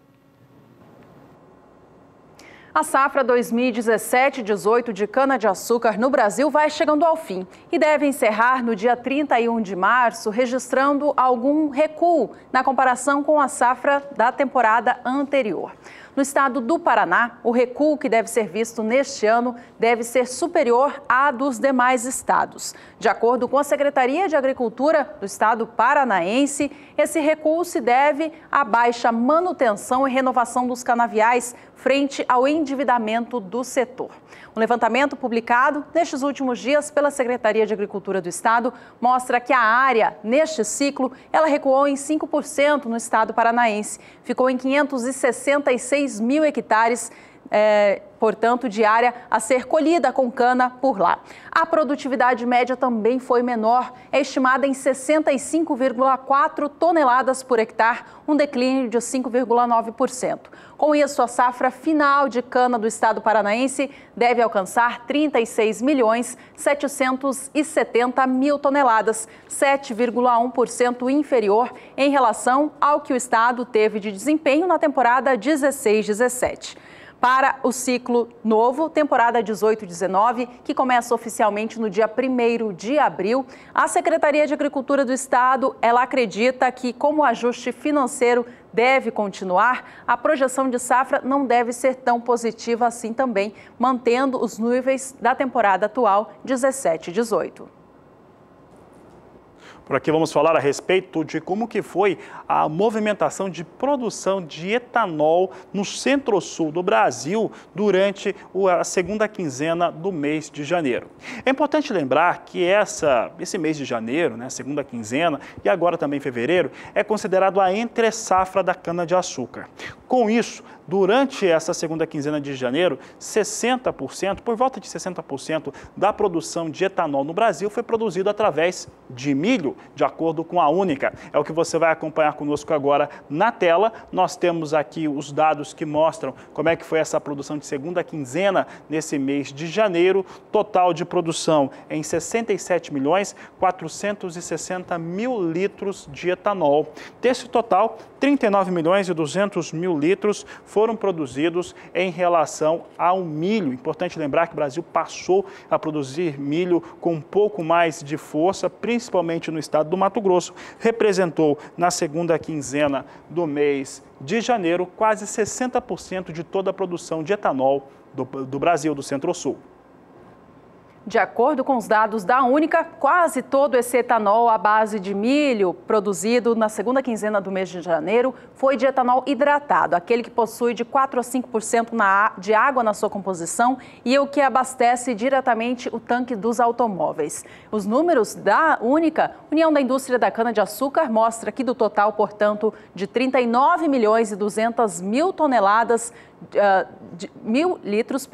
Speaker 2: A safra 2017-18 de cana-de-açúcar no Brasil vai chegando ao fim e deve encerrar no dia 31 de março, registrando algum recuo na comparação com a safra da temporada anterior. No estado do Paraná, o recuo que deve ser visto neste ano deve ser superior à dos demais estados. De acordo com a Secretaria de Agricultura do estado paranaense, esse recuo se deve à baixa manutenção e renovação dos canaviais frente ao endividamento do setor. Um levantamento publicado nestes últimos dias pela Secretaria de Agricultura do Estado mostra que a área, neste ciclo, ela recuou em 5% no estado paranaense. Ficou em 566 mil hectares, portanto, de área a ser colhida com cana por lá. A produtividade média também foi menor, é estimada em 65,4 toneladas por hectare, um declínio de 5,9%. Com isso, a safra final de cana do estado paranaense deve alcançar 36.770.000 toneladas, 7,1% inferior em relação ao que o estado teve de desempenho na temporada 16-17. Para o ciclo novo, temporada 18-19, que começa oficialmente no dia 1º de abril, a Secretaria de Agricultura do Estado, ela acredita que, como o ajuste financeiro deve continuar, a projeção de safra não deve ser tão positiva assim também, mantendo os níveis da temporada atual 17-18.
Speaker 1: Por aqui vamos falar a respeito de como que foi a movimentação de produção de etanol no centro-sul do Brasil durante a segunda quinzena do mês de janeiro. É importante lembrar que esse mês de janeiro, segunda quinzena, e agora também fevereiro, é considerado a entre-safra da cana-de-açúcar. Com isso, durante essa segunda quinzena de janeiro, 60%, por volta de 60% da produção de etanol no Brasil foi produzido através de milho, de acordo com a Única. É o que você vai acompanhar conosco agora na tela. Nós temos aqui os dados que mostram como é que foi essa produção de segunda quinzena nesse mês de janeiro. Total de produção em 67.460.000 litros de etanol. Desse total, 39.200.000 litros foram produzidos em relação ao milho. Importante lembrar que o Brasil passou a produzir milho com um pouco mais de força, principalmente no estado do Mato Grosso. Representou na segunda quinzena do mês de janeiro quase 60% de toda a produção de etanol do Brasil, do Centro-Sul.
Speaker 2: De acordo com os dados da Única, quase todo esse etanol à base de milho produzido na segunda quinzena do mês de janeiro foi de etanol hidratado, aquele que possui de 4 a 5% de água na sua composição e o que abastece diretamente o tanque dos automóveis. Os números da Única, União da Indústria da Cana-de-Açúcar, mostra que do total, portanto, de 39.200.000 toneladas mil litros,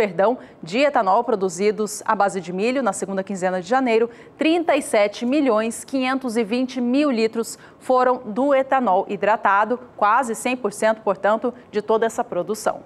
Speaker 2: de etanol produzidos à base de milho na segunda quinzena de janeiro, 37.520.000 litros foram do etanol hidratado, quase 100%, portanto, de toda essa produção.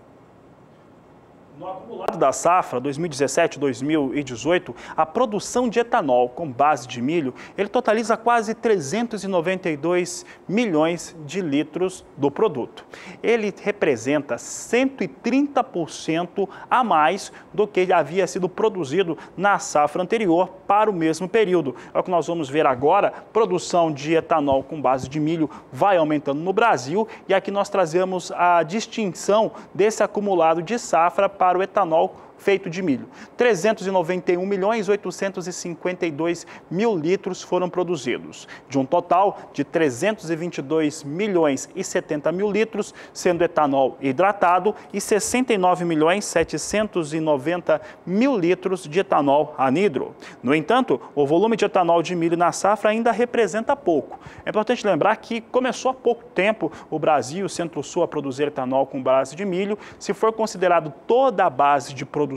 Speaker 1: No acumulado da safra 2017-2018, a produção de etanol com base de milho, ele totaliza quase 392 milhões de litros do produto. Ele representa 130% a mais do que havia sido produzido na safra anterior para o mesmo período. É o que nós vamos ver agora. Produção de etanol com base de milho vai aumentando no Brasil e aqui nós trazemos a distinção desse acumulado de safra para o etanol feito de milho. 391.852.000 litros foram produzidos, de um total de 322.070.000 litros, sendo etanol hidratado, e 69.790.000 litros de etanol anidro. No entanto, o volume de etanol de milho na safra ainda representa pouco. É importante lembrar que começou há pouco tempo o Brasil, o Centro-Sul, a produzir etanol com base de milho. Se for considerado toda a base de produção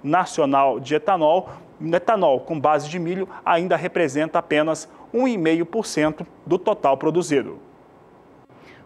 Speaker 1: nacional de etanol, etanol com base de milho ainda representa apenas 1,5% do total produzido.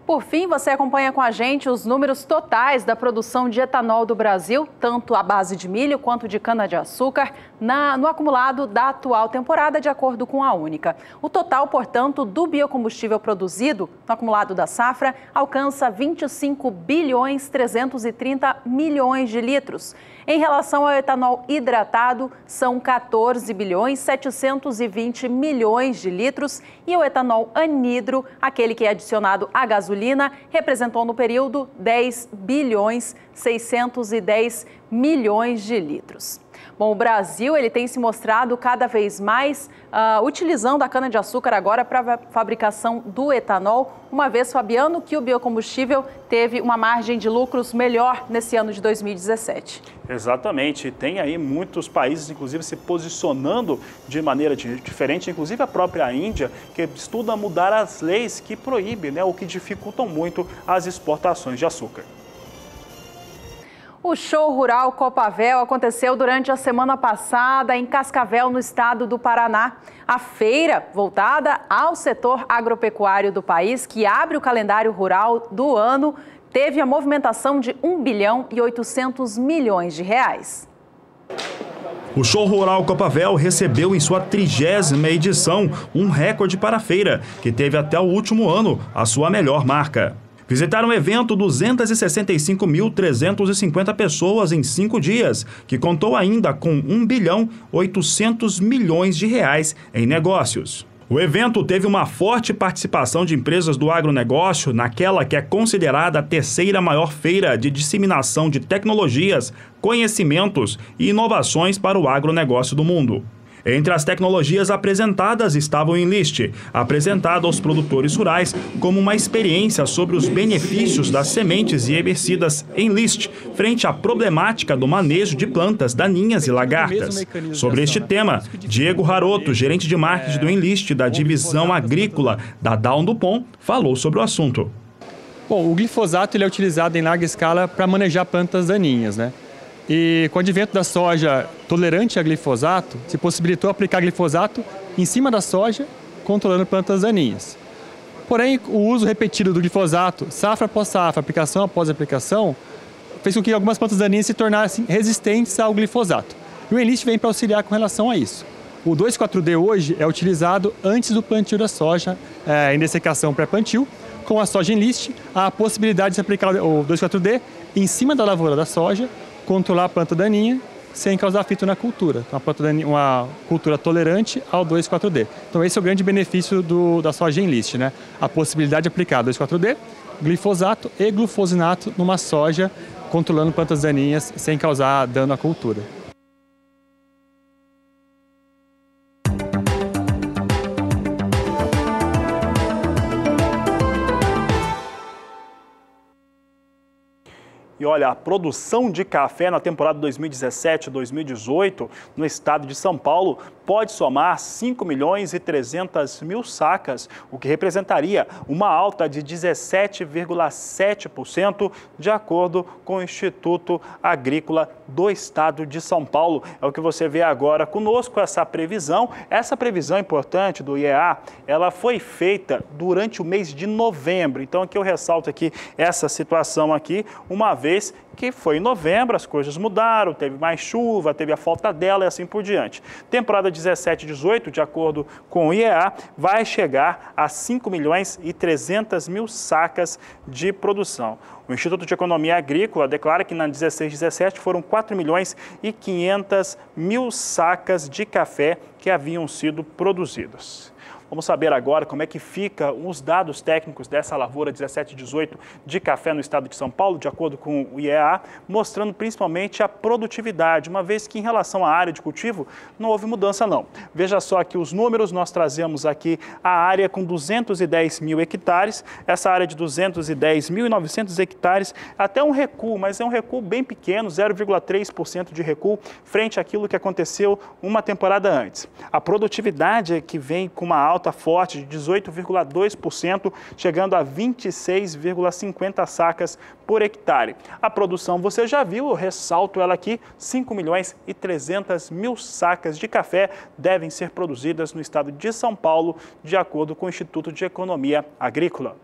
Speaker 2: Por fim, você acompanha com a gente os números totais da produção de etanol do Brasil, tanto à base de milho quanto de cana-de-açúcar, no acumulado da atual temporada, de acordo com a Única. O total, portanto, do biocombustível produzido no acumulado da safra alcança 25 bilhões 330 milhões de litros. Em relação ao etanol hidratado, são 14 bilhões 720 milhões de litros e o etanol anidro, aquele que é adicionado à gasolina, representou no período 10 bilhões 610 milhões de litros. Bom, o Brasil ele tem se mostrado cada vez mais utilizando a cana-de-açúcar agora para a fabricação do etanol, uma vez, Fabiano, que o biocombustível teve uma margem de lucros melhor nesse ano de 2017.
Speaker 1: Exatamente, tem aí muitos países, inclusive, se posicionando de maneira diferente, inclusive a própria Índia, que estuda mudar as leis que proíbem, né, ou que dificultam muito as exportações de açúcar.
Speaker 2: O Show Rural Copavel aconteceu durante a semana passada em Cascavel, no estado do Paraná. A feira, voltada ao setor agropecuário do país, que abre o calendário rural do ano, teve a movimentação de 1 bilhão e 800 milhões de reais.
Speaker 7: O Show Rural Copavel recebeu em sua 30ª edição um recorde para a feira, que teve até o último ano a sua melhor marca. Visitaram o evento 265.350 pessoas em 5 dias, que contou ainda com 1 bilhão 800 milhões de reais em negócios. O evento teve uma forte participação de empresas do agronegócio naquela que é considerada a 3ª maior feira de disseminação de tecnologias, conhecimentos e inovações para o agronegócio do mundo. Entre as tecnologias apresentadas estava o Enlist, apresentado aos produtores rurais como uma experiência sobre os benefícios das sementes e herbicidas Enlist frente à problemática do manejo de plantas daninhas e lagartas. Sobre este tema, Diego Raroto, gerente de marketing do Enlist da divisão agrícola da Down Dupont, falou sobre o assunto.
Speaker 8: Bom, o glifosato ele é utilizado em larga escala para manejar plantas daninhas, né? E com o advento da soja tolerante a glifosato, se possibilitou aplicar glifosato em cima da soja, controlando plantas daninhas. Porém, o uso repetido do glifosato, safra após safra, aplicação após aplicação, fez com que algumas plantas daninhas se tornassem resistentes ao glifosato. E o Enlist vem para auxiliar com relação a isso. O 2,4-D hoje é utilizado antes do plantio da soja, em dessecação pré-plantio. Com a soja Enlist, há a possibilidade de se aplicar o 2,4-D em cima da lavoura da soja, controlar a planta daninha sem causar fito na cultura. Uma cultura tolerante ao 2,4-D. Então esse é o grande benefício da soja Enlist, né? A possibilidade de aplicar 2,4-D, glifosato e glufosinato numa soja, controlando plantas daninhas sem causar dano à cultura.
Speaker 1: E olha, a produção de café na temporada 2017-2018 no estado de São Paulo pode somar 5 milhões e 300 mil sacas, o que representaria uma alta de 17,7% de acordo com o Instituto Agrícola do estado de São Paulo. É o que você vê agora conosco, essa previsão. Essa previsão importante do IEA, ela foi feita durante o mês de novembro. Então aqui eu ressalto aqui essa situação aqui, uma vez que foi em novembro, as coisas mudaram, teve mais chuva, teve a falta dela e assim por diante. Temporada 17-18, de acordo com o IEA, vai chegar a 5 milhões e 300 mil sacas de produção. O Instituto de Economia Agrícola declara que na 16-17 foram 4 milhões e 500 mil sacas de café que haviam sido produzidas. Vamos saber agora como é que ficam os dados técnicos dessa lavoura 17-18 de café no estado de São Paulo, de acordo com o IEA, mostrando principalmente a produtividade, uma vez que em relação à área de cultivo não houve mudança não. Veja só aqui os números, nós trazemos aqui a área com 210 mil hectares, essa área de 210.900 hectares, até um recuo, mas é um recuo bem pequeno, 0,3% de recuo, frente àquilo que aconteceu uma temporada antes. A produtividade é que vem com uma alta alta forte de 18,2%, chegando a 26,50 sacas por hectare. A produção, você já viu, eu ressalto ela aqui, 5.300.000 sacas de café devem ser produzidas no estado de São Paulo, de acordo com o Instituto de Economia Agrícola.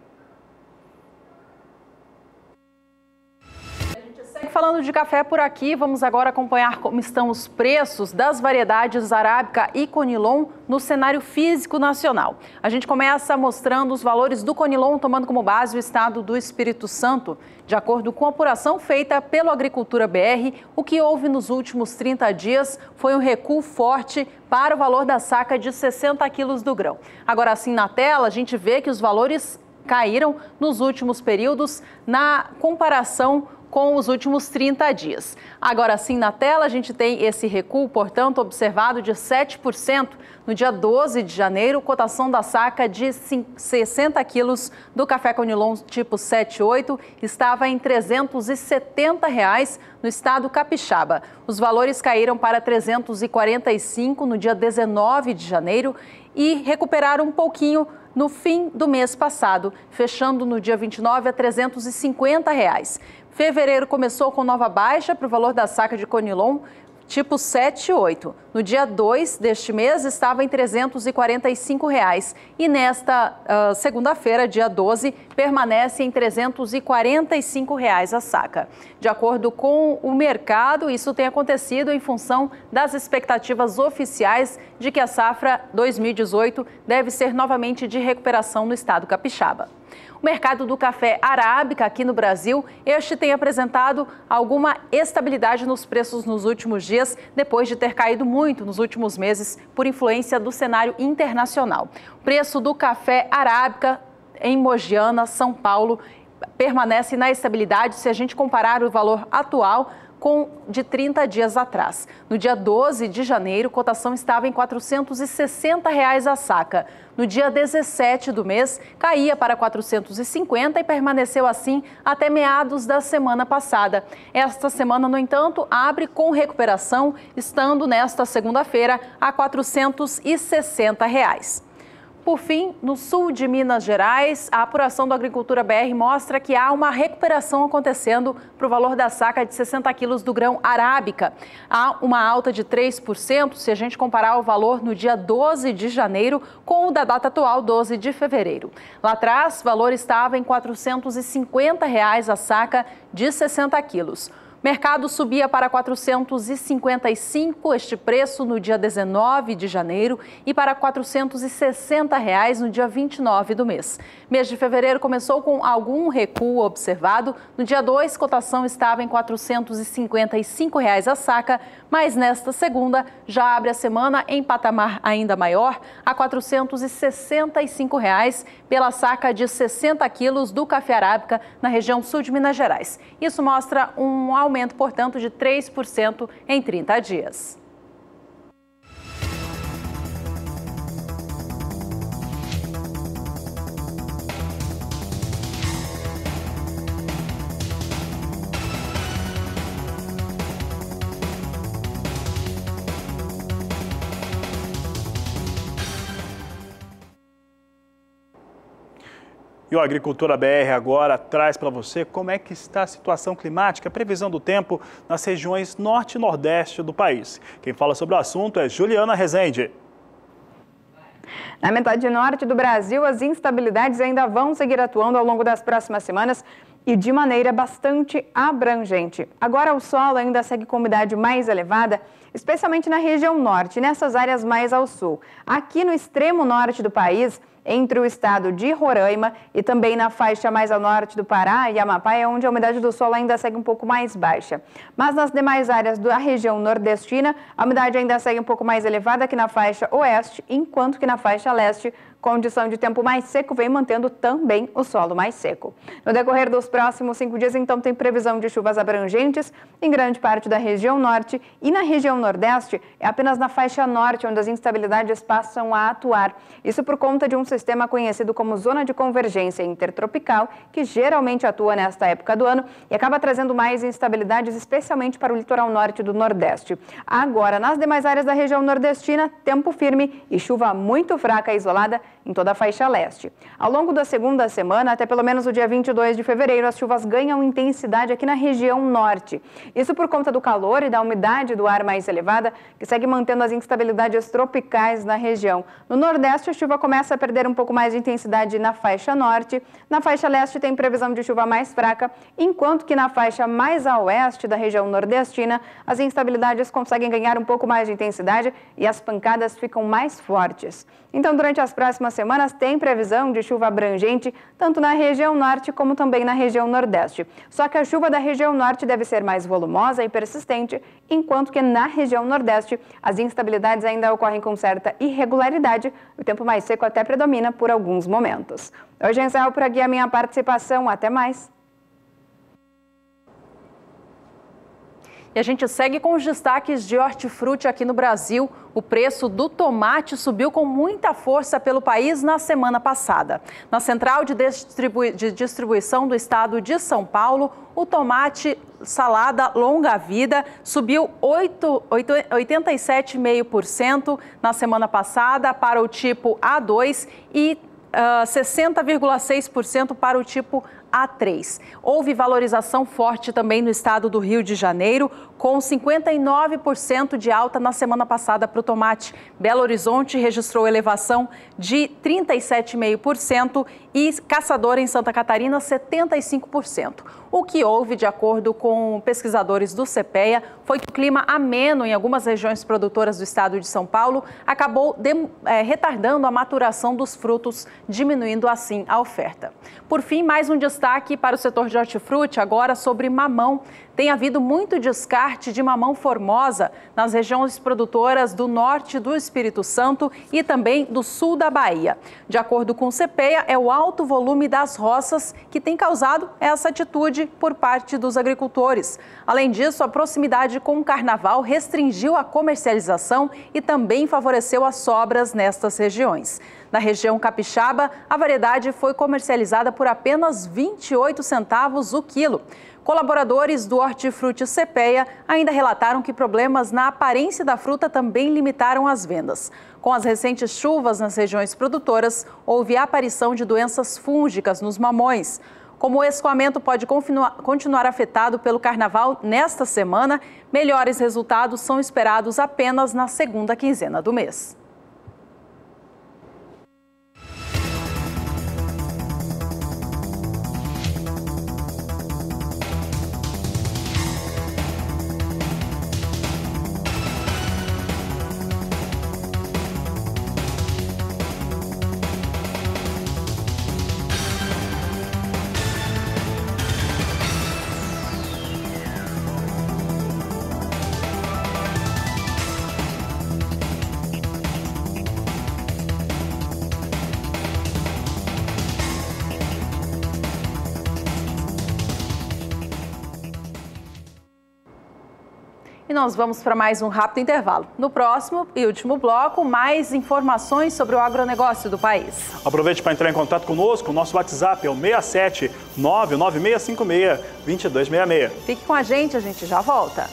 Speaker 2: Falando de café por aqui, vamos agora acompanhar como estão os preços das variedades Arábica e Conilon no cenário físico nacional. A gente começa mostrando os valores do Conilon, tomando como base o estado do Espírito Santo. De acordo com a apuração feita pelo Agricultura BR, o que houve nos últimos 30 dias foi um recuo forte para o valor da saca de 60 quilos do grão. Agora, assim, na tela, a gente vê que os valores caíram nos últimos períodos na comparação com os últimos 30 dias. Agora sim, na tela, a gente tem esse recuo, portanto, observado de 7%. No dia 12 de janeiro, cotação da saca de 60 quilos do café Conilon tipo 78 estava em R$ 370 no estado capixaba. Os valores caíram para 345 no dia 19 de janeiro e recuperaram um pouquinho no fim do mês passado, fechando no dia 29 a R$ 350. Fevereiro começou com nova baixa para o valor da saca de Conilon tipo 78. No dia 2 deste mês estava em R$ 345 e nesta segunda-feira, dia 12, permanece em R$ 345 a saca. De acordo com o mercado, isso tem acontecido em função das expectativas oficiais de que a safra 2018 deve ser novamente de recuperação no estado capixaba. O mercado do café Arábica aqui no Brasil, este tem apresentado alguma estabilidade nos preços nos últimos dias, depois de ter caído muito nos últimos meses por influência do cenário internacional. O preço do café Arábica em Mogiana, São Paulo, permanece na estabilidade se a gente comparar o valor atual com de 30 dias atrás. No dia 12 de janeiro, cotação estava em R$ 460 a saca. No dia 17 do mês, caía para 450 e permaneceu assim até meados da semana passada. Esta semana, no entanto, abre com recuperação, estando nesta segunda-feira a R$ 460. Por fim, no sul de Minas Gerais, a apuração da Agricultura BR mostra que há uma recuperação acontecendo para o valor da saca de 60 quilos do grão Arábica. Há uma alta de 3% se a gente comparar o valor no dia 12 de janeiro com o da data atual, 12 de fevereiro. Lá atrás, o valor estava em R$ 450 a saca de 60 quilos. Mercado subia para 455 este preço no dia 19 de janeiro e para R$ 460 no dia 29 do mês. Mês de fevereiro começou com algum recuo observado. No dia 2, cotação estava em R$ 455 a saca, mas nesta segunda já abre a semana em patamar ainda maior, a R$ 465 pela saca de 60 quilos do café Arábica na região sul de Minas Gerais. Isso mostra um aumento, portanto, de 3% em 30 dias.
Speaker 1: E o Agricultura BR agora traz para você como é que está a situação climática, a previsão do tempo nas regiões norte e nordeste do país. Quem fala sobre o assunto é Juliana Rezende.
Speaker 5: Na metade norte do Brasil, as instabilidades ainda vão seguir atuando ao longo das próximas semanas e de maneira bastante abrangente. Agora o solo ainda segue com umidade mais elevada, especialmente na região norte, nessas áreas mais ao sul. Aqui no extremo norte do país, entre o estado de Roraima e também na faixa mais ao norte do Pará e Amapá, é onde a umidade do solo ainda segue um pouco mais baixa. Mas nas demais áreas da região nordestina, a umidade ainda segue um pouco mais elevada aqui na faixa oeste, enquanto que na faixa leste, condição de tempo mais seco vem mantendo também o solo mais seco. No decorrer dos próximos 5 dias, então, tem previsão de chuvas abrangentes em grande parte da região norte e na região nordeste, é apenas na faixa norte onde as instabilidades passam a atuar. Isso por conta de um sistema conhecido como Zona de Convergência Intertropical, que geralmente atua nesta época do ano e acaba trazendo mais instabilidades, especialmente para o litoral norte do Nordeste. Agora, nas demais áreas da região nordestina, tempo firme e chuva muito fraca e isolada em toda a faixa leste. Ao longo da segunda semana, até pelo menos o dia 22 de fevereiro, as chuvas ganham intensidade aqui na região norte. Isso por conta do calor e da umidade do ar mais elevada, que segue mantendo as instabilidades tropicais na região. No Nordeste, a chuva começa a perder um pouco mais de intensidade na faixa norte. Na faixa leste tem previsão de chuva mais fraca, enquanto que na faixa mais a oeste da região nordestina, as instabilidades conseguem ganhar um pouco mais de intensidade e as pancadas ficam mais fortes. Então, durante as próximas semanas, tem previsão de chuva abrangente, tanto na região norte como também na região nordeste. Só que a chuva da região norte deve ser mais volumosa e persistente, enquanto que na região nordeste, as instabilidades ainda ocorrem com certa irregularidade, o tempo mais seco até predomina por alguns momentos. Hoje encerro por aqui a minha participação. Até mais!
Speaker 2: E a gente segue com os destaques de hortifruti aqui no Brasil. O preço do tomate subiu com muita força pelo país na semana passada. Na central de distribuição do estado de São Paulo, o tomate salada longa vida subiu 87,5% na semana passada para o tipo A2 e 60,6% para o tipo A3. Houve valorização forte também no estado do Rio de Janeiro, com 59% de alta na semana passada para o tomate. Belo Horizonte registrou elevação de 37,5% e Caçador, em Santa Catarina, 75%. O que houve, de acordo com pesquisadores do CPEA, foi que o clima ameno em algumas regiões produtoras do estado de São Paulo acabou retardando a maturação dos frutos, diminuindo assim a oferta. Por fim, mais um destaque para o setor de hortifruti, agora sobre mamão. Tem havido muito descarte de mamão formosa nas regiões produtoras do norte do Espírito Santo e também do sul da Bahia. De acordo com o CPEA, é o alto volume das roças que tem causado essa atitude por parte dos agricultores. Além disso, a proximidade com o carnaval restringiu a comercialização e também favoreceu as sobras nestas regiões. Na região capixaba, a variedade foi comercializada por apenas 28 centavos o quilo. Colaboradores do Hortifruti CPEA ainda relataram que problemas na aparência da fruta também limitaram as vendas. Com as recentes chuvas nas regiões produtoras, houve a aparição de doenças fúngicas nos mamões. Como o escoamento pode continuar afetado pelo carnaval nesta semana, melhores resultados são esperados apenas na segunda quinzena do mês. E nós vamos para mais um rápido intervalo. No próximo e último bloco, mais informações sobre o agronegócio do país.
Speaker 1: Aproveite para entrar em contato conosco. O nosso WhatsApp é o 67 99656 2266.
Speaker 2: Fique com a gente já volta.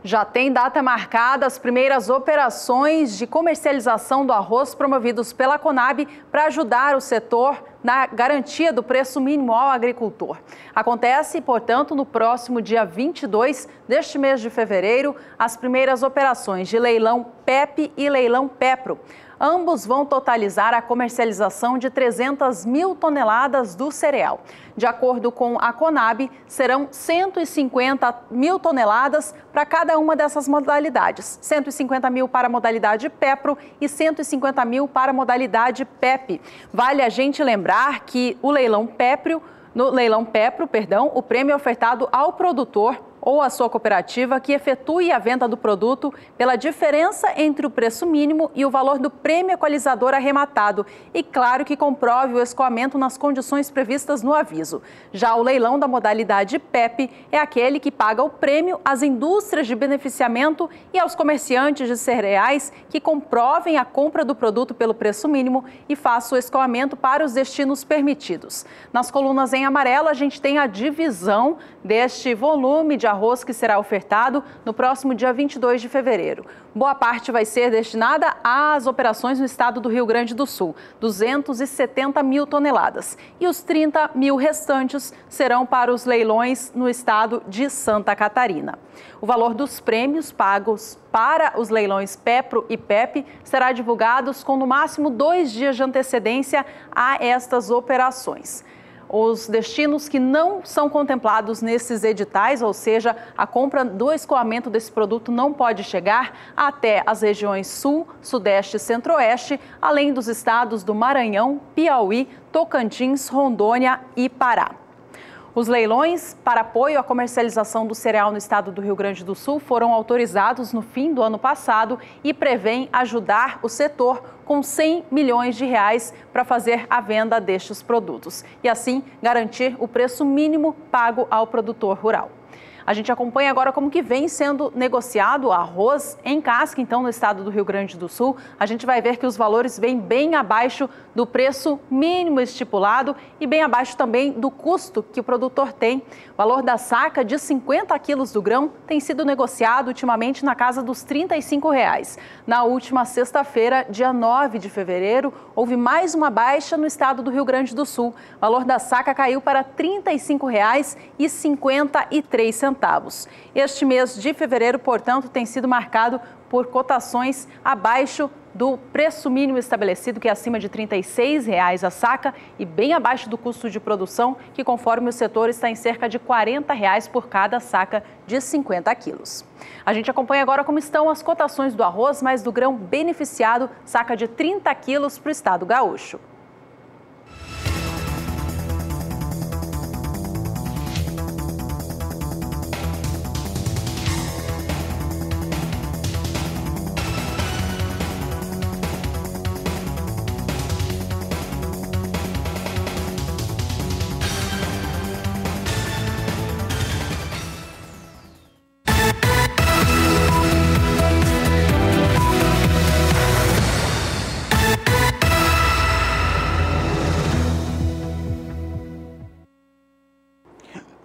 Speaker 2: Já tem data marcada as primeiras operações de comercialização do arroz promovidos pela Conab para ajudar o setor na garantia do preço mínimo ao agricultor. Acontece, portanto, no próximo dia 22 deste mês de fevereiro, as primeiras operações de leilão PEP e leilão PEPRO. Ambos vão totalizar a comercialização de 300 mil toneladas do cereal. De acordo com a Conab, serão 150 mil toneladas para cada uma dessas modalidades. 150 mil para a modalidade PEPRO e 150 mil para a modalidade PEP. Vale a gente lembrar que no leilão PEPRO, o prêmio é ofertado ao produtor ou a sua cooperativa que efetue a venda do produto pela diferença entre o preço mínimo e o valor do prêmio equalizador arrematado e, claro, que comprove o escoamento nas condições previstas no aviso. Já o leilão da modalidade PEP é aquele que paga o prêmio às indústrias de beneficiamento e aos comerciantes de cereais que comprovem a compra do produto pelo preço mínimo e façam o escoamento para os destinos permitidos. Nas colunas em amarelo, a gente tem a divisão deste volume de arroz que será ofertado no próximo dia 22 de fevereiro. Boa parte vai ser destinada às operações no estado do Rio Grande do Sul, 270 mil toneladas. E os 30 mil restantes serão para os leilões no estado de Santa Catarina. O valor dos prêmios pagos para os leilões PEPRO e PEP será divulgado com no máximo 2 dias de antecedência a estas operações. Os destinos que não são contemplados nesses editais, ou seja, a compra do escoamento desse produto não pode chegar até as regiões Sul, Sudeste e Centro-Oeste, além dos estados do Maranhão, Piauí, Tocantins, Rondônia e Pará. Os leilões para apoio à comercialização do cereal no estado do Rio Grande do Sul foram autorizados no fim do ano passado e prevêem ajudar o setor com 100 milhões de reais para fazer a venda destes produtos e assim garantir o preço mínimo pago ao produtor rural. A gente acompanha agora como que vem sendo negociado o arroz em casca, então, no estado do Rio Grande do Sul. A gente vai ver que os valores vêm bem abaixo do preço mínimo estipulado e bem abaixo também do custo que o produtor tem. O valor da saca de 50 quilos do grão tem sido negociado ultimamente na casa dos R$ 35. Na última sexta-feira, dia 9 de fevereiro, houve mais uma baixa no estado do Rio Grande do Sul. O valor da saca caiu para R$ 35,53. Este mês de fevereiro, portanto, tem sido marcado por cotações abaixo do preço mínimo estabelecido, que é acima de R$ 36 a saca e bem abaixo do custo de produção, que conforme o setor está em cerca de R$ 40 por cada saca de 50 quilos. A gente acompanha agora como estão as cotações do arroz, mas do grão beneficiado, saca de 30 quilos para o estado gaúcho.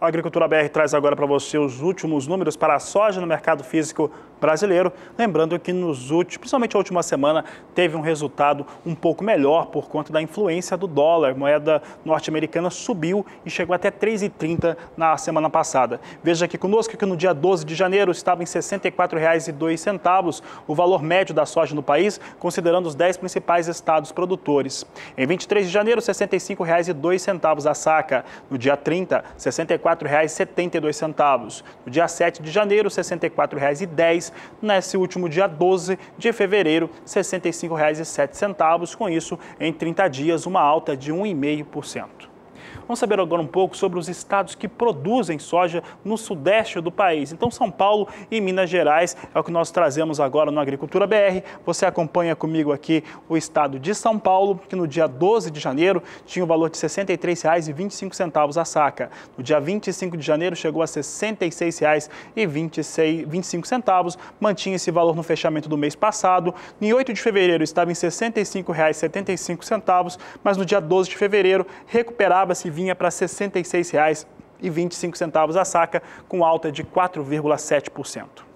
Speaker 1: A Agricultura BR traz agora para você os últimos números para a soja no mercado físico brasileiro. Lembrando que principalmente a última semana, teve um resultado um pouco melhor por conta da influência do dólar. A moeda norte-americana subiu e chegou até 3,30 na semana passada. Veja aqui conosco que no dia 12 de janeiro estava em R$ 64,02 o valor médio da soja no país, considerando os 10 principais estados produtores. Em 23 de janeiro, R$ 65,02 a saca. No dia 30, R$ 64,72. No dia 7 de janeiro, R$ 64,10. Nesse último dia 12 de fevereiro, R$ 65,07. Com isso, em 30 dias, uma alta de 1,5%. Vamos saber agora um pouco sobre os estados que produzem soja no sudeste do país. Então, São Paulo e Minas Gerais é o que nós trazemos agora no Agricultura BR. Você acompanha comigo aqui o estado de São Paulo, que no dia 12 de janeiro tinha o valor de R$ 63,25 a saca. No dia 25 de janeiro chegou a R$ 66,25, mantinha esse valor no fechamento do mês passado. Em 8 de fevereiro estava em R$ 65,75, mas no dia 12 de fevereiro recuperava-se e vinha para R$ 66,25 a saca, com alta de 4,7%.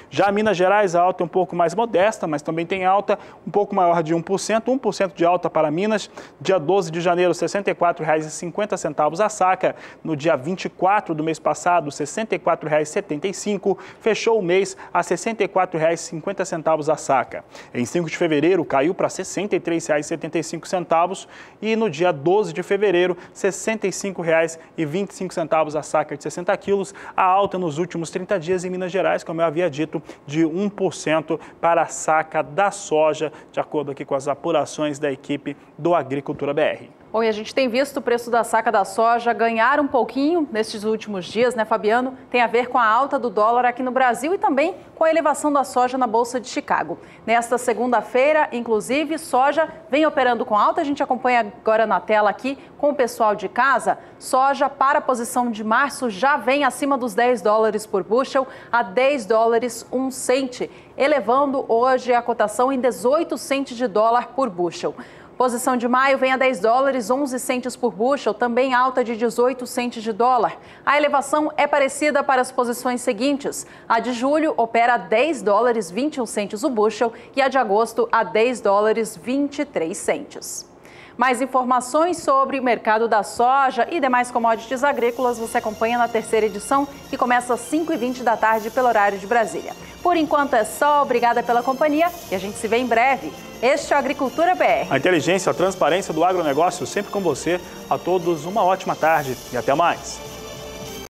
Speaker 1: Já Minas Gerais, a alta é um pouco mais modesta, mas também tem alta um pouco maior de 1%, 1% de alta para Minas. Dia 12 de janeiro, R$ 64,50 a saca. No dia 24 do mês passado, R$ 64,75. Fechou o mês a R$ 64,50 a saca. Em 5 de fevereiro, caiu para R$ 63,75 e no dia 12 de fevereiro, R$ 65,25 a saca de 60 quilos. A alta nos últimos 30 dias em Minas Gerais, como eu havia dito, de 1% para a saca da soja, de acordo aqui com as apurações da equipe do Agricultura BR.
Speaker 2: Bom, e a gente tem visto o preço da saca da soja ganhar um pouquinho nestes últimos dias, né, Fabiano? Tem a ver com a alta do dólar aqui no Brasil e também com a elevação da soja na Bolsa de Chicago. Nesta segunda-feira, inclusive, soja vem operando com alta. A gente acompanha agora na tela aqui com o pessoal de casa. Soja para a posição de março já vem acima dos $10 por bushel a $10 1 cent, elevando hoje a cotação em 18 centes de dólar por bushel. Posição de maio vem a $10, 11 centes por bushel, também alta de 18 centes de dólar. A elevação é parecida para as posições seguintes. A de julho opera a $10, 21 centes o bushel e a de agosto a $10, 23 centes. Mais informações sobre o mercado da soja e demais commodities agrícolas você acompanha na terceira edição, que começa às 5h20 da tarde pelo horário de Brasília. Por enquanto é só, obrigada pela companhia e a gente se vê em breve. Este é o Agricultura BR.
Speaker 1: A inteligência, a transparência do agronegócio sempre com você. A todos uma ótima tarde e até mais.